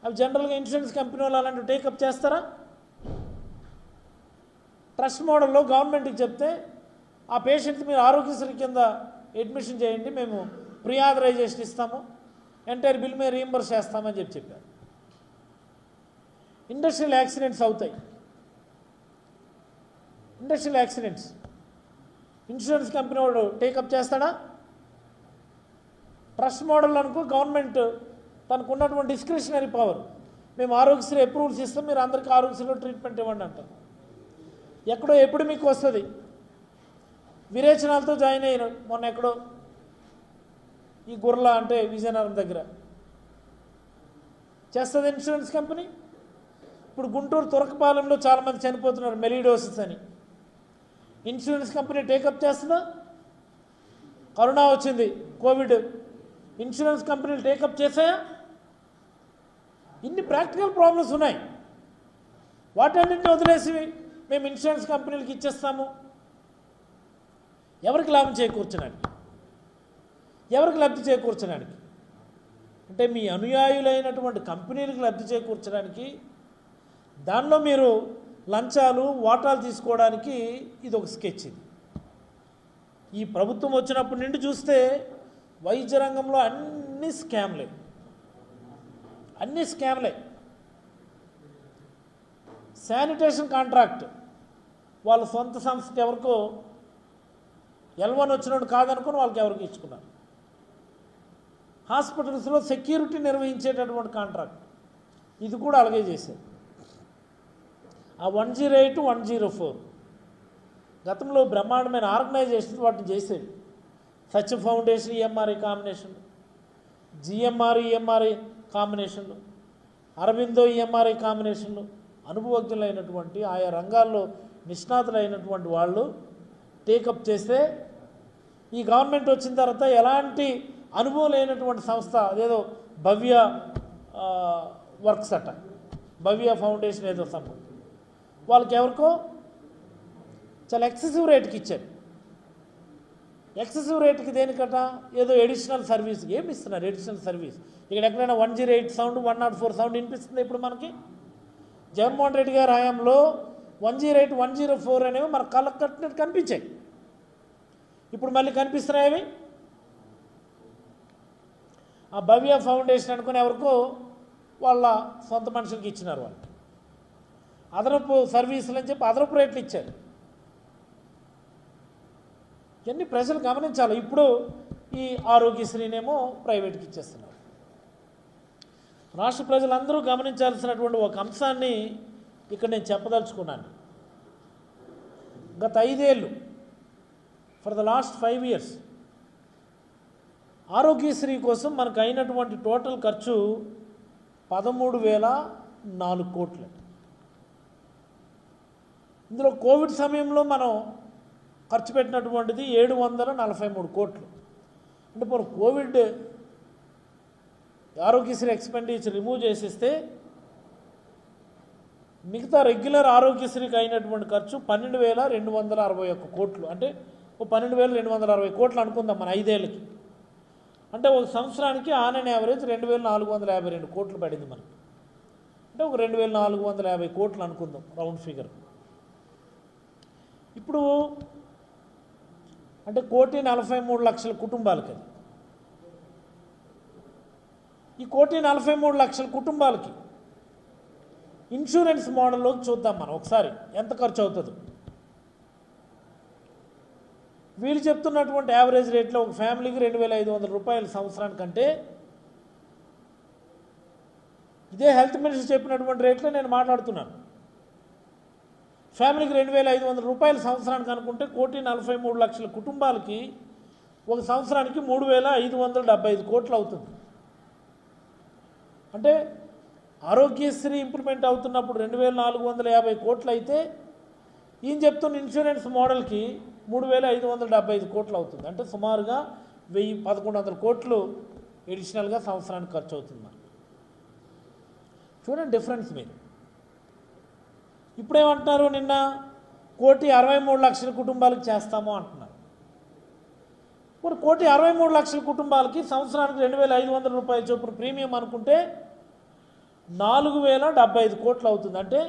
అవి జనరల్గా ఇన్సూరెన్స్ కంపెనీ వాళ్ళు అలాంటివి టేకప్ చేస్తారా? ట్రస్ట్ మోడల్లో గవర్నమెంట్కి చెప్తే ఆ పేషెంట్ మీరు ఆరోగ్యశ్రీ కింద అడ్మిషన్ చేయండి, మేము ప్రీ ఆథరైజేషన్ ఇస్తాము, ఎంటైర్ బిల్ మీద రీయింబర్స్ చేస్తామని చెప్పారు. ఇండస్ట్రియల్ యాక్సిడెంట్స్ అవుతాయి. ఇండస్ట్రియల్ యాక్సిడెంట్స్ ఇన్సూరెన్స్ కంపెనీ వాడు టేకప్ చేస్తాడా? ట్రస్ట్ మోడల్ అనుకో, గవర్నమెంట్ తనకు ఉన్నటువంటి డిస్క్రిషనరీ పవర్, మేము ఆరోగ్యశ్రీ అప్రూవల్స్ ఇస్తాం, మీరు అందరికీ ఆరోగ్యశ్రీలో ట్రీట్మెంట్ ఇవ్వండి అంటారు. ఎక్కడో ఎప్పుడు మీకు వస్తుంది. విరేచనాలతో జాయిన్ అయిన మొన్న ఎక్కడో ఈ గుర్ల అంటే విజయనగరం దగ్గర చేస్తుంది ఇన్సూరెన్స్ కంపెనీ. ఇప్పుడు గుంటూరు తురకపాలెంలో చాలామంది చనిపోతున్నారు మెలిడోసిస్ అని. ఇన్సూరెన్స్ కంపెనీ టేకప్ చేస్తుందా? కరోనా వచ్చింది, కోవిడ్, ఇన్సూరెన్స్ కంపెనీలు టేకప్ చేశాయా? ఇన్ని ప్రాక్టికల్ ప్రాబ్లమ్స్ ఉన్నాయి. వాటన్నింటిని వదిలేసి మేము ఇన్సూరెన్స్ కంపెనీలకు ఇచ్చేస్తాము. ఎవరికి లాభం చేకూర్చడానికి? ఎవరికి లబ్ధి చేకూర్చడానికి? అంటే మీ అనుయాయులైనటువంటి కంపెనీలకు లబ్ధి చేకూర్చడానికి. దానిలో మీరు లంచాలు వాటాలు తీసుకోవడానికి ఇది ఒక స్కెచ్. ఇది ఈ ప్రభుత్వం వచ్చినప్పటి నుండి చూస్తే వైద్య రంగంలో అన్ని స్కామ్లే, అన్ని స్కామ్లే. శానిటేషన్ కాంట్రాక్ట్ వాళ్ళ సొంత సంస్థకి ఎవరికో L1 వచ్చినట్టు కాదనుకుని వాళ్ళకి ఎవరికి ఇచ్చుకున్నారు. హాస్పిటల్స్లో సెక్యూరిటీ నిర్వహించేటటువంటి కాంట్రాక్ట్ ఇది కూడా అలాగే చేశారు. ఆ 108, 104 గతంలో బ్రహ్మాండమైన ఆర్గనైజేషన్ వాటిని చేసేవి. Satya foundation EMRI combination, GMR EMRI కాంబినేషన్లు, అరబిందో EMRI కాంబినేషన్లు. అనుభవజ్ఞులైనటువంటి ఆయా రంగాల్లో నిష్ణాతులైనటువంటి వాళ్ళు టేకప్ చేస్తే ఈ గవర్నమెంట్ వచ్చిన తర్వాత ఎలాంటి అనుభవం లేనటువంటి సంస్థ అదేదో భవ్య వర్క్స్ అట, భవ్య ఫౌండేషన్ ఏదో సంభవం, వాళ్ళకి ఎవరికో చాలా ఎక్సెసివ్ రేట్కి ఇచ్చారు. ఎక్సెసివ్ రేట్కి దేనికట? ఏదో ఎడిషనల్ సర్వీస్. ఏమి ఇస్తున్నారు ఎడిషనల్ సర్వీస్? ఇక్కడ ఎక్కడైనా 108 సౌండ్ 104 సౌండ్ వినిపిస్తుంది ఇప్పుడు మనకి. జగన్మోహన్ రెడ్డి గారి హయాంలో 108, 104 అనేవి మన కళ్ళకు కట్టినట్టు కనిపించాయి. ఇప్పుడు మళ్ళీ కనిపిస్తున్నాయి. ఆ భవ్య ఫౌండేషన్ అనుకుని ఎవరికో వాళ్ళ సొంత మనుషులకి ఇచ్చినారు. వాళ్ళు అదనపు సర్వీసులు అని చెప్పి అదనపు రేట్లు ఇచ్చారు. ఇవన్నీ ప్రజలు గమనించాలి. ఇప్పుడు ఈ ఆరోగ్యశ్రీనేమో ప్రైవేట్కి ఇచ్చేస్తున్నారు. రాష్ట్ర ప్రజలందరూ గమనించాల్సినటువంటి ఒక అంశాన్ని ఇక్కడ నేను చెప్పదలుచుకున్నాను. గత 5 ఏళ్ళు, for the last 5 years Aarogyasri కోసం మనకు అయినటువంటి టోటల్ ఖర్చు 13,004 కోట్లు. ఇందులో కోవిడ్ సమయంలో మనం ఖర్చు పెట్టినటువంటిది 743 కోట్లు. అంటే ఇప్పుడు కోవిడ్ ఆరోగ్యశ్రీ ఎక్స్పెండిచర్ రిమూవ్ చేసేస్తే మిగతా రెగ్యులర్ ఆరోగ్యశ్రీకి అయినటువంటి ఖర్చు 12,261 కోట్లు. అంటే 12,260 కోట్లు అనుకుందాం మన 5 ఏళ్ళకి. అంటే ఒక సంవత్సరానికి ఆన్ అండ్ యావరేజ్ 2,452 కోట్లు పడింది మనకి. అంటే ఒక 2,450 కోట్లు అనుకుందాం రౌండ్ ఫిగర్. ఇప్పుడు అంటే 1,43,00,000 కుటుంబాలకి అది. ఈ 1,43,00,000 కుటుంబాలకి ఇన్సూరెన్స్ మోడల్లోకి చూద్దాం మనం ఒకసారి ఎంత ఖర్చు అవుతుందో. వీళ్ళు చెప్తున్నటువంటి యావరేజ్ రేట్లో ఒక ఫ్యామిలీకి 2,500 రూపాయలు సంవత్సరానికంటే ఇదే హెల్త్ మినిస్టర్ చెప్పినటువంటి రేట్లో నేను మాట్లాడుతున్నాను. ఫ్యామిలీకి 2,500 రూపాయలు సంవత్సరానికి అనుకుంటే 1,43,00,000 కుటుంబాలకి ఒక సంవత్సరానికి 3,575 కోట్లు అవుతుంది. అంటే ఆరోగ్యశ్రీ ఇంప్లిమెంట్ అవుతున్నప్పుడు 2,450 కోట్లు అయితే ఈయన చెప్తున్న ఇన్సూరెన్స్ మోడల్కి 3,575 కోట్లు అవుతుంది. అంటే సుమారుగా 1,100 కోట్లు ఎడిషనల్గా సంవత్సరానికి ఖర్చు అవుతుంది. చూడండి డిఫరెన్స్ మీరు. ఇప్పుడేమంటున్నారు? నిన్న 1,63,00,000 కుటుంబాలకు చేస్తాము అంటున్నారు. ఇప్పుడు 1,63,00,000 కుటుంబాలకి సంవత్సరానికి 2,500 రూపాయల చొప్పున ప్రీమియం అనుకుంటే 4,075 కోట్లు అవుతుంది. అంటే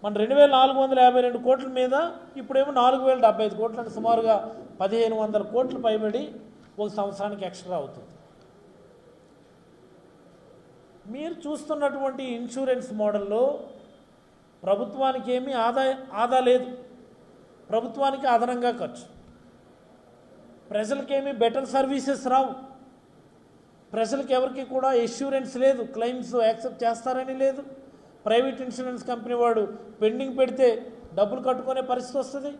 మన 2,452 కోట్ల మీద ఇప్పుడేమో 4,075 కోట్లు, అంటే సుమారుగా 1,500 కోట్లు పైబడి ఒక సంవత్సరానికి ఎక్స్ట్రా అవుతుంది. మీరు చూస్తున్నటువంటి ఇన్సూరెన్స్ మోడల్లో ప్రభుత్వానికి ఏమీ ఆదా లేదు, ప్రభుత్వానికి అదనంగా ఖర్చు, ప్రజలకేమీ బెటర్ సర్వీసెస్ రావు, ప్రజలకు ఎవరికి కూడా ఎష్యూరెన్స్ లేదు, క్లెయిమ్స్ యాక్సెప్ట్ చేస్తారని లేదు. ప్రైవేట్ ఇన్సూరెన్స్ కంపెనీ వాడు పెండింగ్ పెడితే డబ్బులు కట్టుకునే పరిస్థితి వస్తుంది.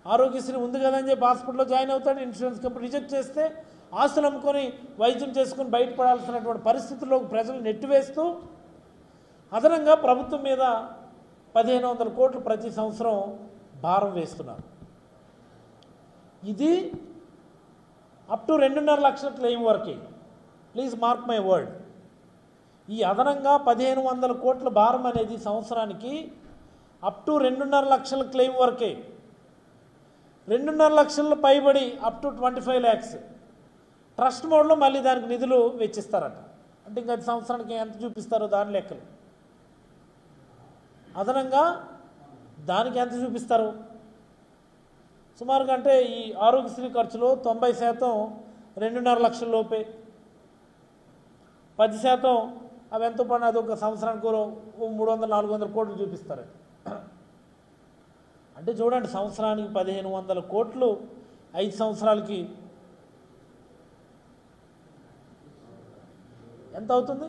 ఆరోగ్యశ్రీ ఉంది కదని చెప్పి హాస్పిటల్లో జాయిన్ అవుతాడు, ఇన్సూరెన్స్ కంపెనీ రిజెక్ట్ చేస్తే ఆస్తులు అమ్ముకొని వైద్యం చేసుకుని బయటపడాల్సినటువంటి పరిస్థితుల్లోకి ప్రజలు నెట్టివేస్తూ అదనంగా ప్రభుత్వం మీద 1500 కోట్లు ప్రతి సంవత్సరం భారం వేస్తున్నారు. ఇది అప్ టు 2.5 లక్షల క్లెయిమ్ వరకే. Please mark my word. ఈ అదనంగా 1500 కోట్ల భారం అనేది సంవత్సరానికి అప్ టు 2.5 లక్షల క్లెయిమ్ వరకే. 2.5 లక్షల పైబడి అప్ టు 25 lakhs ట్రస్ట్ మోడ్లో మళ్ళీ దానికి నిధులు వెచ్చిస్తారట. అంటే ఇంకా సంవత్సరానికి ఎంత చూపిస్తారో దాని లెక్కలు. అదనంగా దానికి ఎంత చూపిస్తారు సుమారుగా అంటే ఈ ఆరోగ్యశ్రీ ఖర్చులో 90% 2.5 లక్షల లోపే, 10% అవి ఎంతో పని అదొక సంవత్సరానికి 300-400 కోట్లు చూపిస్తారు. అంటే చూడండి, సంవత్సరానికి 1500 కోట్లు 5 సంవత్సరాలకి ఎంత అవుతుంది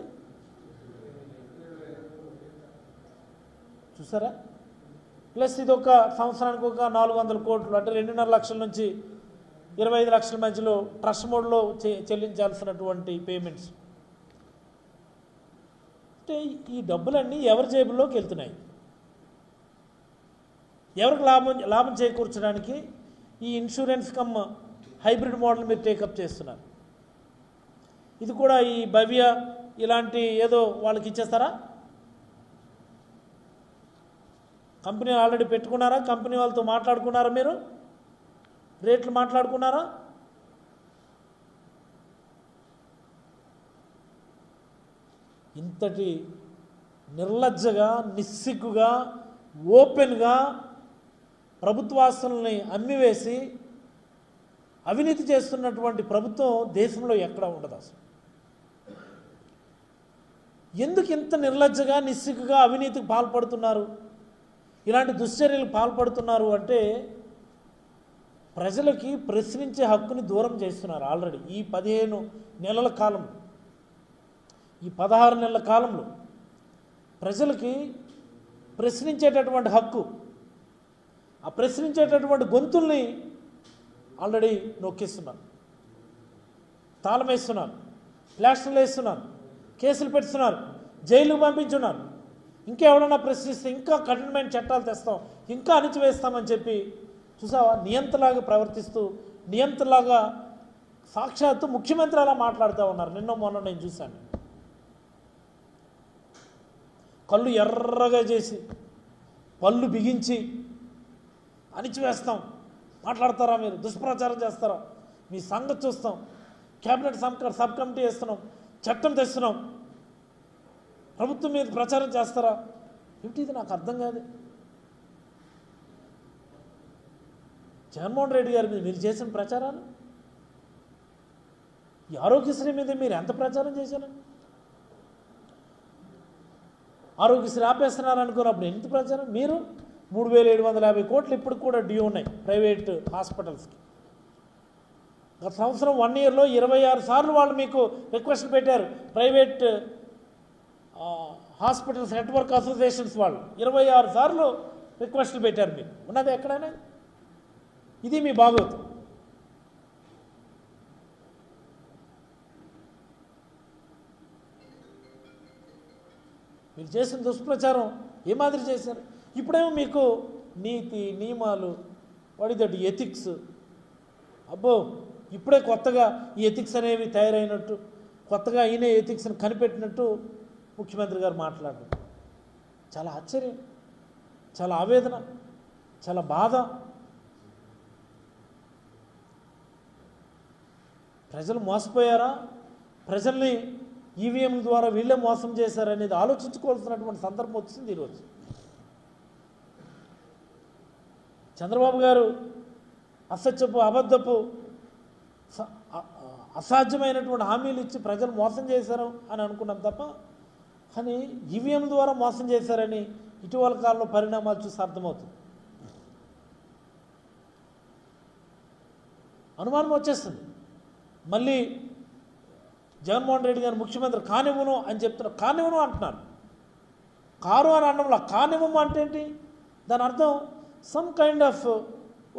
చూసారా? ప్లస్ ఇది ఒక సంవత్సరానికి ఒక 400 కోట్లు, అంటే 2.5 లక్షల నుంచి 25 లక్షల మధ్యలో ట్రస్ట్ మోడ్లో చెల్లించాల్సినటువంటి పేమెంట్స్. అంటే ఈ డబ్బులన్నీ ఎవరి జేబుల్లోకి వెళ్తున్నాయి? ఎవరికి లాభం చేకూర్చడానికి ఈ ఇన్సూరెన్స్ కమ్ హైబ్రిడ్ మోడల్ మీరు టేకప్ చేస్తున్నారు. ఇది కూడా ఈ భవ్య ఇలాంటి ఏదో వాళ్ళకి ఇచ్చేస్తారా? కంపెనీ ఆల్రెడీ పెట్టుకున్నారా? కంపెనీ వాళ్ళతో మాట్లాడుకున్నారా? మీరు రేట్లు మాట్లాడుకున్నారా? ఇంతటి నిర్లజ్జగా, నిస్సిగ్గుగా, ఓపెన్గా ప్రభుత్వాస్తుల్ని అమ్మివేసి అవినీతి చేస్తున్నటువంటి ప్రభుత్వం దేశంలో ఎక్కడా ఉండదు. అసలు ఎందుకు ఇంత నిర్లజ్జగా, నిస్సిగ్గుగా అవినీతికి పాల్పడుతున్నారు, ఇలాంటి దుశ్చర్యలకు పాల్పడుతున్నారు అంటే ప్రజలకి ప్రశ్నించే హక్కుని దూరం చేస్తున్నారు. ఆల్రెడీ ఈ 15 నెలల కాలంలో, ఈ 16 నెలల కాలంలో ప్రజలకి ప్రశ్నించేటటువంటి హక్కు, ఆ ప్రశ్నించేటటువంటి గొంతుల్ని ఆల్రెడీ నొక్కిస్తున్నారు, తాళం వేస్తున్నారు, ప్లాస్టర్లు వేస్తున్నారు, కేసులు పెడుతున్నారు, జైలుకు పంపించున్నారు. ఇంకెవడన్నా ప్రశ్నిస్తే ఇంకా కఠినమైన చట్టాలు తెస్తాం, ఇంకా అణిచివేస్తామని చెప్పి చూసావా, నియంతలాగా ప్రవర్తిస్తూ, నియంతలాగా సాక్షాత్తు ముఖ్యమంత్రి అలా మాట్లాడుతూ ఉన్నారు. నిన్న మొన్న నేను చూశాను. కళ్ళు ఎర్రగా చేసి, పళ్ళు బిగించి అణిచివేస్తాం, మాట్లాడతారా మీరు, దుష్ప్రచారం చేస్తారా, మీ సంగతి చూస్తాం, క్యాబినెట్ సబ్ కమిటీ వేస్తున్నాం, చట్టం తెస్తున్నాం, ప్రభుత్వం మీద ప్రచారం చేస్తారా? ఏమిటి ఇది? నాకు అర్థం కాదు. జగన్మోహన్ రెడ్డి గారి మీద మీరు చేసిన ప్రచారాలు, ఈ ఆరోగ్యశ్రీ మీద మీరు ఎంత ప్రచారం చేశారు? ఆరోగ్యశ్రీ ఆపేస్తున్నారు అనుకున్నప్పుడు ఎంత ప్రచారం? మీరు 3750 కోట్లు ఇప్పుడు కూడా డ్యూ ఉన్నాయి ప్రైవేట్ హాస్పిటల్స్కి. గత సంవత్సరం 1 yearలో 26 సార్లు వాళ్ళు మీకు రిక్వెస్ట్ పెట్టారు. ప్రైవేట్ హాస్పిటల్స్ నెట్వర్క్ అసోసియేషన్స్ వాళ్ళు 26 సార్లు రిక్వెస్ట్లు పెట్టారు. మీకు ఉన్నది ఎక్కడైనా? ఇది మీ బాగోతు. మీరు చేసిన దుష్ప్రచారం ఏ మాదిరి చేశారు? ఇప్పుడేమో మీకు నీతి నియమాలు, వాడిదటి ఎథిక్స్, అబ్బో ఇప్పుడే కొత్తగా ఈ ఎథిక్స్ అనేవి తయారైనట్టు, కొత్తగా ఈయనే ఎథిక్స్ని కనిపెట్టినట్టు ముఖ్యమంత్రి గారు మాట్లాడడం చాలా ఆశ్చర్యం, చాలా ఆవేదన, చాలా బాధ. ప్రజలు మోసపోయారా? ప్రజల్ని ఈవీఎం ద్వారా వీళ్ళే మోసం చేశారనేది ఆలోచించుకోవాల్సినటువంటి సందర్భం వచ్చింది ఈరోజు. చంద్రబాబు గారు అసత్యపు, అబద్ధపు అసాధ్యమైనటువంటి హామీలు ఇచ్చి ప్రజలు మోసం చేశారు అని అనుకున్నాం తప్ప, కానీ ఈవీఎం ద్వారా మోసం చేశారని ఇటీవల కాలంలో పరిణామాలు చూసి అర్థమవుతుంది. అనుమానం వచ్చేస్తుంది. మళ్ళీ జగన్మోహన్ రెడ్డి గారు ముఖ్యమంత్రి కానివ్వను అని చెప్తున్నారు. కానివ్వను అంటున్నారు. కారు అని అనడంలో కానివ్వము అంటే ఏంటి? దాని అర్థం సమ్ కైండ్ ఆఫ్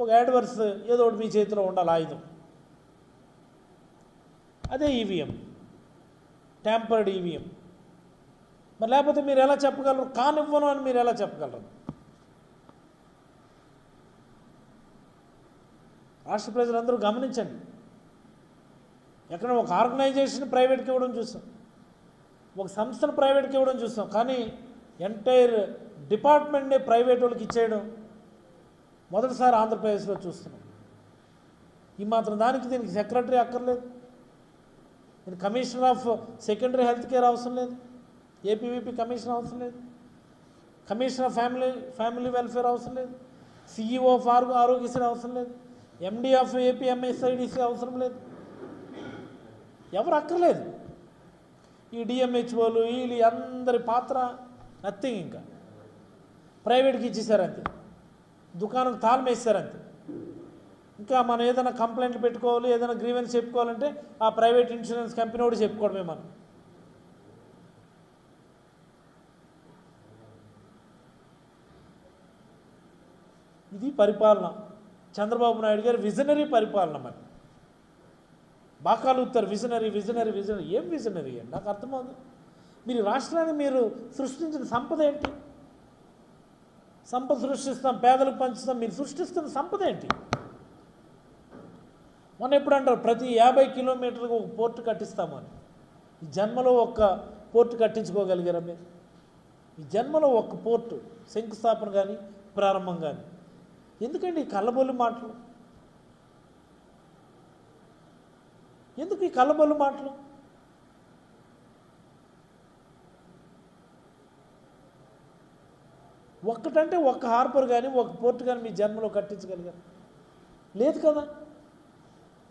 ఒక యాడ్వర్స్ ఏదో ఒకటి మీ చేతిలో ఉండాలి, ఆయుధం. అదే ఈవీఎం, ట్యాంపర్డ్ ఈవీఎం. మరి లేకపోతే మీరు ఎలా చెప్పగలరు? కానివ్వను అని మీరు ఎలా చెప్పగలరు? రాష్ట్ర ప్రజలందరూ గమనించండి. ఎక్కడ ఒక ఆర్గనైజేషన్ ప్రైవేట్కి ఇవ్వడం చూసాం, ఒక సంస్థను ప్రైవేట్కి ఇవ్వడం చూసాం, కానీ ఎంటైర్ డిపార్ట్మెంట్ని ప్రైవేట్ వాళ్ళకి ఇచ్చేయడం మొదటిసారి ఆంధ్రప్రదేశ్లో చూస్తున్నాం. ఈ మాత్రం దానికి దీనికి సెక్రటరీ అక్కర్లేదు, దీనికి commissioner of secondary health care అవసరం లేదు, ఏపీవీపీ కమిషనర్ అవసరం లేదు, కమిషనర్ ఆఫ్ ఫ్యామిలీ వెల్ఫేర్ అవసరం లేదు, సిఈఓ ఆఫ్ ఆరోగ్యశ్రీ అవసరం లేదు, ఎండీ ఆఫ్ ఏపీ ఎంఎస్ఐడిసి అవసరం లేదు, ఎవరు అక్కర్లేదు. ఈ డిఎంహెచ్ఓలు వీళ్ళు అందరి పాత్ర నథింగ్. ఇంకా ప్రైవేట్కి ఇచ్చేసారంతే, దుకాణం తాళం వేసారంతే. ఇంకా మనం ఏదైనా కంప్లైంట్లు పెట్టుకోవాలి, ఏదైనా గ్రీవెన్స్ చెప్పుకోవాలంటే ఆ ప్రైవేట్ ఇన్సూరెన్స్ కంపెనీ కూడా చెప్పుకోవడమే మనం. ఇది పరిపాలన. చంద్రబాబు నాయుడు గారు విజనరీ పరిపాలన. మరి బాకాలుతారు విజనరీ విజనరీ విజనరీ. ఏం విజనరీ అండి? నాకు అర్థమవుతుంది. మీరు రాష్ట్రాన్ని మీరు సృష్టించిన సంపద ఏంటి? సంపద సృష్టిస్తాం, పేదలకు పంచుతాం. మీరు సృష్టిస్తున్న సంపద ఏంటి? మొన్న ఎప్పుడు అంటారు ప్రతి 50 కిలోమీటర్లకు ఒక పోర్టు కట్టిస్తామని. ఈ జన్మలో ఒక్క పోర్టు కట్టించుకోగలిగారా మీరు? ఈ జన్మలో ఒక్క పోర్టు శంకుస్థాపన కానీ ప్రారంభం కానీ. ఎందుకండి ఈ కళ్ళబొల్లి మాటలు? ఎందుకు ఈ కళ్ళబొల్లి మాటలు? ఒక్కటంటే ఒక్క హార్బర్ కానీ ఒక పోర్టు కానీ మీ జన్మలో కట్టించగలిగారు? లేదు కదా.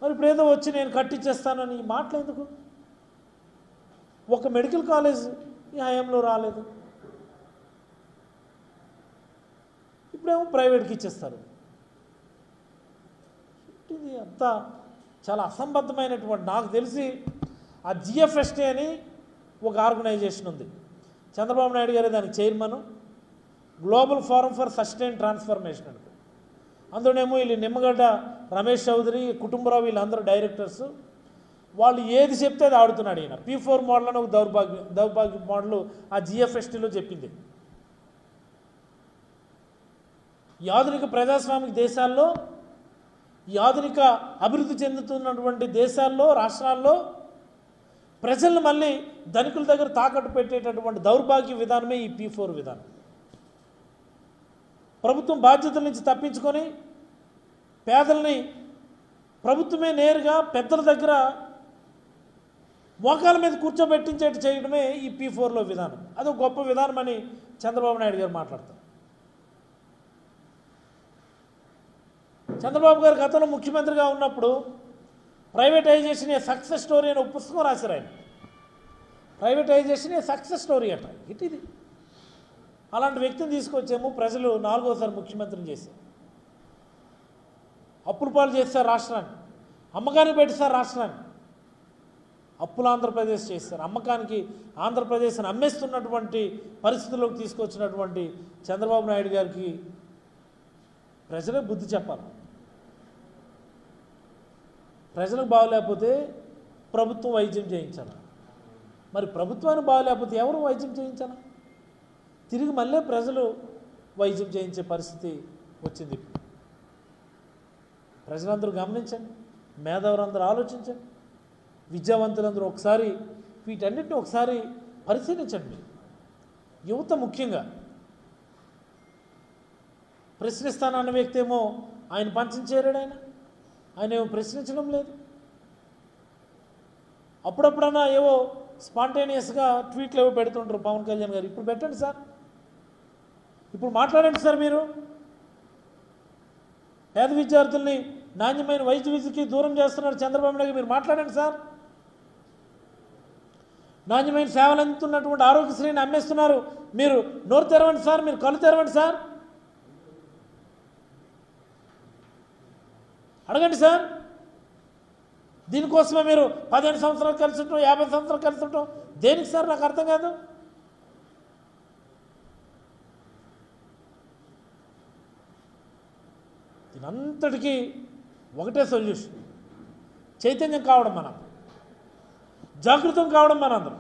మరి ఇప్పుడు ఏదో వచ్చి నేను కట్టించేస్తానని ఈ మాటలు ఎందుకు? ఒక మెడికల్ కాలేజ్ ఈ హయాంలో రాలేదు, ఇప్పుడేమో ప్రైవేట్కి ఇచ్చేస్తారు. ఇది అంతా చాలా అసంబద్ధమైనటువంటి. నాకు తెలిసి ఆ జిఎఫ్ఎస్టీ అని ఒక ఆర్గనైజేషన్ ఉంది, చంద్రబాబు నాయుడు గారే దానికి chairman, global forum for sustain transformation అనుకో. అందులోనేమో వీళ్ళు నిమ్మగడ్డ రమేష్ చౌదరి, కుటుంబరావు వీళ్ళందరూ డైరెక్టర్స్. వాళ్ళు ఏది చెప్తే అది ఆడుతున్నాడు ఈయన. P4 మోడల్ అని ఒక దౌర్భాగ్య మోడల్ ఆ జిఎఫ్ఎస్టీలో చెప్పింది. ఈ ఆధునిక ప్రజాస్వామిక దేశాల్లో, ఈ ఆధునిక అభివృద్ధి చెందుతున్నటువంటి దేశాల్లో, రాష్ట్రాల్లో ప్రజలను మళ్ళీ ధనికుల దగ్గర తాకట్టు పెట్టేటటువంటి దౌర్భాగ్య విధానమే ఈ P4 విధానం. ప్రభుత్వం బాధ్యతల నుంచి తప్పించుకొని పేదల్ని ప్రభుత్వమే నేరుగా పెద్దల దగ్గర మోకాల మీద కూర్చోబెట్టించేట్టు చేయడమే ఈ P4లో విధానం. అది ఒక గొప్ప విధానం అని చంద్రబాబు నాయుడు గారు మాట్లాడతారు. చంద్రబాబు గారు గతంలో ముఖ్యమంత్రిగా ఉన్నప్పుడు ప్రైవేటైజేషన్ ఏ సక్సెస్ స్టోరీ అని ఒక పుస్తకం రాశారు ఆయన. ప్రైవేటైజేషన్ ఏ సక్సెస్ స్టోరీ అట. ఇది అలాంటి వ్యక్తిని తీసుకొచ్చేమో ప్రజలు 4వసారి ముఖ్యమంత్రిని చేశారు. అప్పుల పాలు చేస్తారు రాష్ట్రాన్ని, అమ్మకానికి పెట్టేస్తారు రాష్ట్రాన్ని. అప్పుల ఆంధ్రప్రదేశ్ చేస్తారు, అమ్మకానికి ఆంధ్రప్రదేశ్ని అమ్మేస్తున్నటువంటి పరిస్థితుల్లోకి తీసుకొచ్చినటువంటి చంద్రబాబు నాయుడు గారికి ప్రజలే బుద్ధి చెప్పాలి. ప్రజలకు బాగలేకపోతే ప్రభుత్వం వైద్యం చేయించాలి. మరి ప్రభుత్వానికి బాగలేకపోతే ఎవరు వైద్యం చేయించాలి? తిరిగి మళ్ళీ ప్రజలు వైద్యం చేయించే పరిస్థితి వచ్చింది. ప్రజలందరూ గమనించండి, మేధావులందరూ ఆలోచించండి, విద్యావంతులందరూ ఒకసారి వీటన్నిటిని ఒకసారి పరిశీలించండి. యువత ముఖ్యంగా. ప్రశ్నిస్తానన్న వ్యక్తి ఏమో ఆయన పంచం చేరాడు, ఆయన ఏమో ప్రశ్నించడం లేదు. అప్పుడప్పుడన్నా ఏవో స్పాంటేనియస్గా ట్వీట్లు ఏవో పెడుతుంటారు పవన్ కళ్యాణ్ గారు. ఇప్పుడు పెట్టండి సార్, ఇప్పుడు మాట్లాడండి సార్. మీరు పేద విద్యార్థుల్ని నాణ్యమైన వైద్య విద్యకి దూరం చేస్తున్నారు చంద్రబాబు నాయుడు. మీరు మాట్లాడండి సార్. నాణ్యమైన సేవలు అందుతున్నటువంటి ఆరోగ్యశ్రీని అమ్మేస్తున్నారు. మీరు నోరు తెరవండి సార్, మీరు కళ్ళు తెరవండి సార్, అడగండి సార్. దీనికోసమే మీరు 15 సంవత్సరాలు కలిసి ఉంటాం, 50 సంవత్సరాలు కలిసి ఉంటాం. దేనికి సార్ నాకు అర్థం కాదు. దీనంతటికీ ఒకటే సొల్యూషన్, చైతన్యం కావడం మనం, జాగృతం కావడం మనందరం,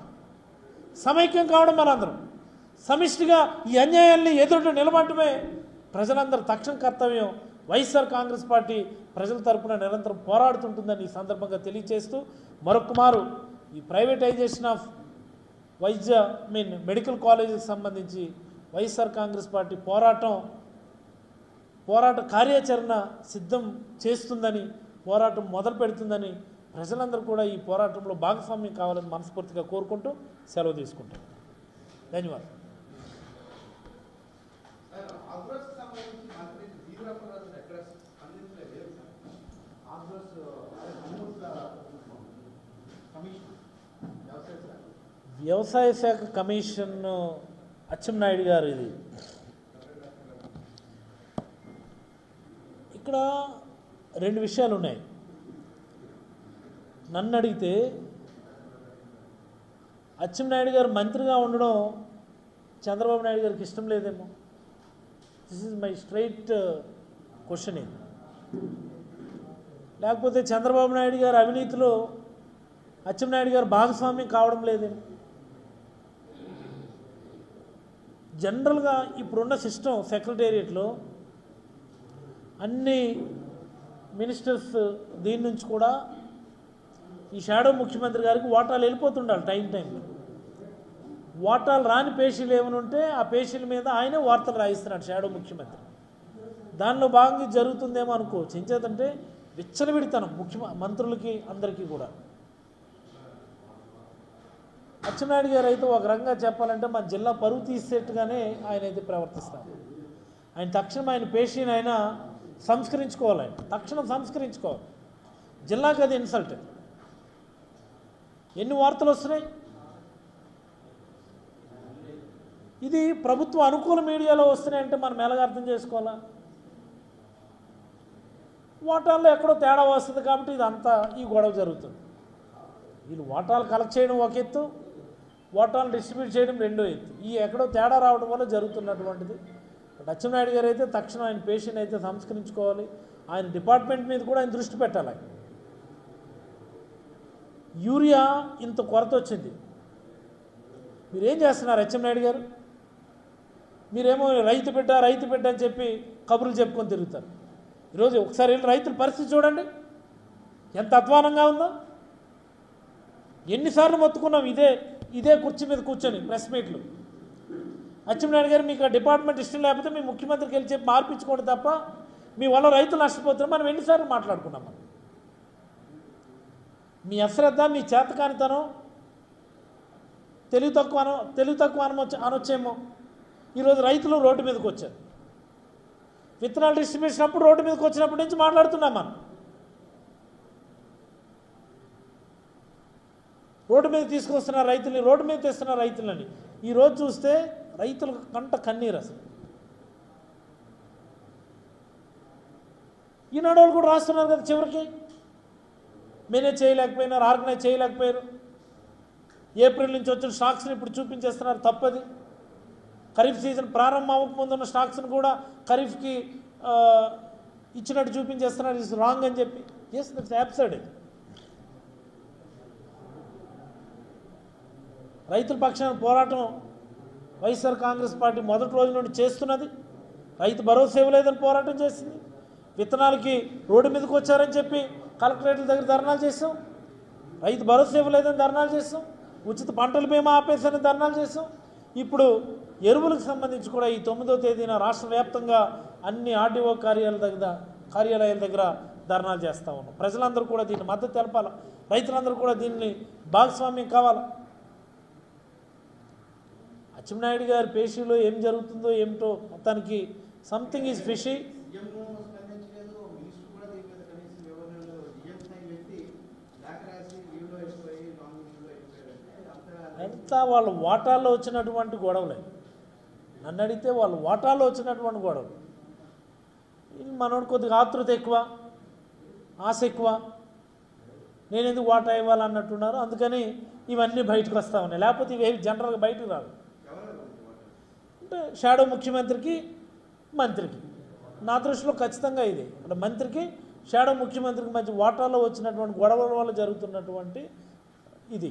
సమైక్యం కావడం మనందరం, సమిష్టిగా ఈ అన్యాయాల్ని ఎదురు నిలబడటమే ప్రజలందరూ తక్షణ కర్తవ్యం. వైఎస్ఆర్ కాంగ్రెస్ పార్టీ ప్రజల తరపున నిరంతరం పోరాడుతుంటుందని ఈ సందర్భంగా తెలియజేస్తూ మరొకమారు ఈ ప్రైవేటైజేషన్ ఆఫ్ మెడికల్ కాలేజీకి సంబంధించి వైఎస్ఆర్ కాంగ్రెస్ పార్టీ పోరాట కార్యాచరణ సిద్ధం చేస్తుందని, పోరాటం మొదలు పెడుతుందని ప్రజలందరూ కూడా ఈ పోరాటంలో భాగస్వామ్యం కావాలని మనస్ఫూర్తిగా కోరుకుంటూ సెలవు తీసుకుంటాం. ధన్యవాదాలు. వ్యవసాయ శాఖ కమిషన్ అచ్చెన్నాయుడు గారు, ఇది ఇక్కడ రెండు విషయాలు ఉన్నాయి. నన్ను అడిగితే అచ్చెన్నాయుడు గారు మంత్రిగా ఉండడం చంద్రబాబు నాయుడు గారికి ఇష్టం లేదేమో. This is my straight question. ఇది లేకపోతే చంద్రబాబు నాయుడు గారు అవినీతిలో అచ్చెన్నాయుడు గారు భాగస్వామ్యం కావడం లేదేమో. జనరల్గా ఇప్పుడున్న సిస్టమ్ సెక్రటేరియట్లో అన్ని మినిస్టర్స్ దీని నుంచి కూడా ఈ షాడో ముఖ్యమంత్రి గారికి వాటాలు వెళ్ళిపోతుండాలి టైం. వాటాలు రాని పేషీలు ఏమైనా ఉంటే ఆ పేషీల మీద ఆయనే వార్తలు రాయిస్తున్నాడు షాడో ముఖ్యమంత్రి. దానిలో భాగంగా జరుగుతుందేమో అనుకోవచ్చు. ఎంచేతంటే విచ్చలవిడితనం మంత్రులకి అందరికీ కూడా. అచ్చెన్నాయుడు గారు అయితే ఒక రకంగా చెప్పాలంటే మన జిల్లా పరువు తీసేట్టుగానే ఆయన అయితే ప్రవర్తిస్తారు. ఆయన తక్షణం ఆయన పేషీని ఆయన సంస్కరించుకోవాలి, ఆయన తక్షణం సంస్కరించుకోవాలి. జిల్లాకి అది ఇన్సల్ట్. ఎన్ని వార్తలు వస్తున్నాయి. ఇది ప్రభుత్వ అనుకూల మీడియాలో వస్తున్నాయంటే మనం ఎలాగ అర్థం చేసుకోవాలా. వాటాల్లో ఎక్కడో తేడా వస్తుంది కాబట్టి ఇదంతా ఈ గొడవ జరుగుతుంది. వీళ్ళు వాటాలు కలెక్ట్ చేయడం ఒక ఎత్తు, వాటాలు డిస్ట్రిబ్యూట్ చేయడం రెండో ఎత్తు. ఈ ఎక్కడో తేడా రావడం వల్ల జరుగుతున్నటువంటిది. అచ్చెన్నాయుడు గారు అయితే తక్షణం ఆయన పేషెంట్ అయితే సంస్కరించుకోవాలి. ఆయన డిపార్ట్మెంట్ మీద కూడా ఆయన దృష్టి పెట్టాలి. యూరియా ఇంత కొరత వచ్చింది, మీరేం చేస్తున్నారు అచ్చెన్నాయుడు గారు? మీరేమో రైతు బిడ్డ అని చెప్పి కబుర్లు చెప్పుకొని తిరుగుతారు. ఈరోజు ఒకసారి వెళ్ళి రైతుల పరిస్థితి చూడండి ఎంత అధ్వానంగా ఉందో. ఎన్నిసార్లు మొత్తుకున్నాం ఇదే కుర్చీ మీద కూర్చొని ప్రెస్ మీట్లు. అచ్చెన్నాయుడు గారు మీకు ఆ డిపార్ట్మెంట్ ఇష్టం లేకపోతే మీ ముఖ్యమంత్రికి వెళ్ళి చెప్పి మార్పించుకోండి తప్ప మీ వల్ల రైతులు నష్టపోతున్నారు. మనం ఎన్నిసార్లు మాట్లాడుకున్నాం. మీ అశ్రద్ధ, మీ చేతకానితనం, తెలివి తక్కువ అనొచ్చేమో. ఈరోజు రైతులు రోడ్డు మీదకి వచ్చారు. విత్తనాలు డిస్ట్రిబ్యూషన్ అప్పుడు రోడ్డు మీదకి వచ్చినప్పటి నుంచి మాట్లాడుతున్నాం మనం. రోడ్డు మీద తీసుకొస్తున్నారు రైతులని, రోడ్డు మీద తెస్తున్నారు రైతులని. ఈరోజు చూస్తే రైతులకు కంట కన్నీరు. అసలు ఈనాడు వాళ్ళు కూడా రాస్తున్నారు కదా, చివరికి మేనేజ్ చేయలేకపోయినారు, ఆర్గనైజ్ చేయలేకపోయారు. ఏప్రిల్ నుంచి వచ్చిన స్టాక్స్ని ఇప్పుడు చూపించేస్తున్నారు. తప్పది. ఖరీఫ్ సీజన్ ప్రారంభం అవ్వకముందు ఉన్న స్టాక్స్ని కూడా ఖరీఫ్కి ఇచ్చినట్టు చూపించేస్తున్నారు. ఇట్స్ రాంగ్ అని చెప్పి. Yes, that's absurd. రైతుల పక్షాన పోరాటం వైఎస్ఆర్ కాంగ్రెస్ పార్టీ మొదటి రోజు నుండి చేస్తున్నది. రైతు భరోసా ఇవ్వలేదని పోరాటం చేసింది. విత్తనాలకి రోడ్డు మీదకి వచ్చారని చెప్పి కలెక్టరేట్ల దగ్గర ధర్నాలు చేసాం. రైతు భరోసా ఇవ్వలేదని ధర్నాలు చేసాం. ఉచిత పంటల బీమా ఆపేసని ధర్నాలు చేసాం. ఇప్పుడు ఎరువులకు సంబంధించి కూడా ఈ 9వ తేదీన రాష్ట్ర వ్యాప్తంగా అన్ని ఆర్డీఓ కార్యాలయాల దగ్గర ధర్నాలు చేస్తూ ఉన్నాం. ప్రజలందరూ కూడా దీన్ని మద్దతు తెలపాలి. రైతులందరూ కూడా దీన్ని భాగస్వామ్యం కావాలి. అచ్చెన్నాయుడు గారి పేషీలో ఏం జరుగుతుందో ఏమిటో మొత్తానికి సంథింగ్ ఈజ్ ఫిషీ. ఇదంతా వాళ్ళ వాటాల్లో వచ్చినటువంటి గొడవలే. నన్ను అడిగితే వాళ్ళ వాటాల్లో వచ్చినటువంటి గొడవలు. మనోడు కొద్దిగా ఆతృత ఎక్కువ, ఆశ ఎక్కువ, నేను ఎందుకు వాటా ఇవ్వాలన్నట్టున్నారు. అందుకని ఇవన్నీ బయటకు వస్తూ ఉన్నాయి. లేకపోతే ఇవి జనరల్గా బయటకు రాదు. అంటే షాడో ముఖ్యమంత్రికి, మంత్రికి, నా దృష్టిలో ఖచ్చితంగా ఇది అంటే మంత్రికి షాడో ముఖ్యమంత్రికి మధ్య వాటాలో వచ్చినటువంటి గొడవల వల్ల జరుగుతున్నటువంటి ఇది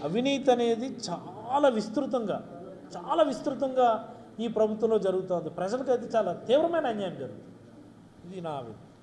అవినీతి అనేది చాలా విస్తృతంగా ఈ ప్రభుత్వంలో జరుగుతుంది. ప్రజలకైతే చాలా తీవ్రమైన అన్యాయం జరుగుతుంది. ఇది నా అభిప్రాయం.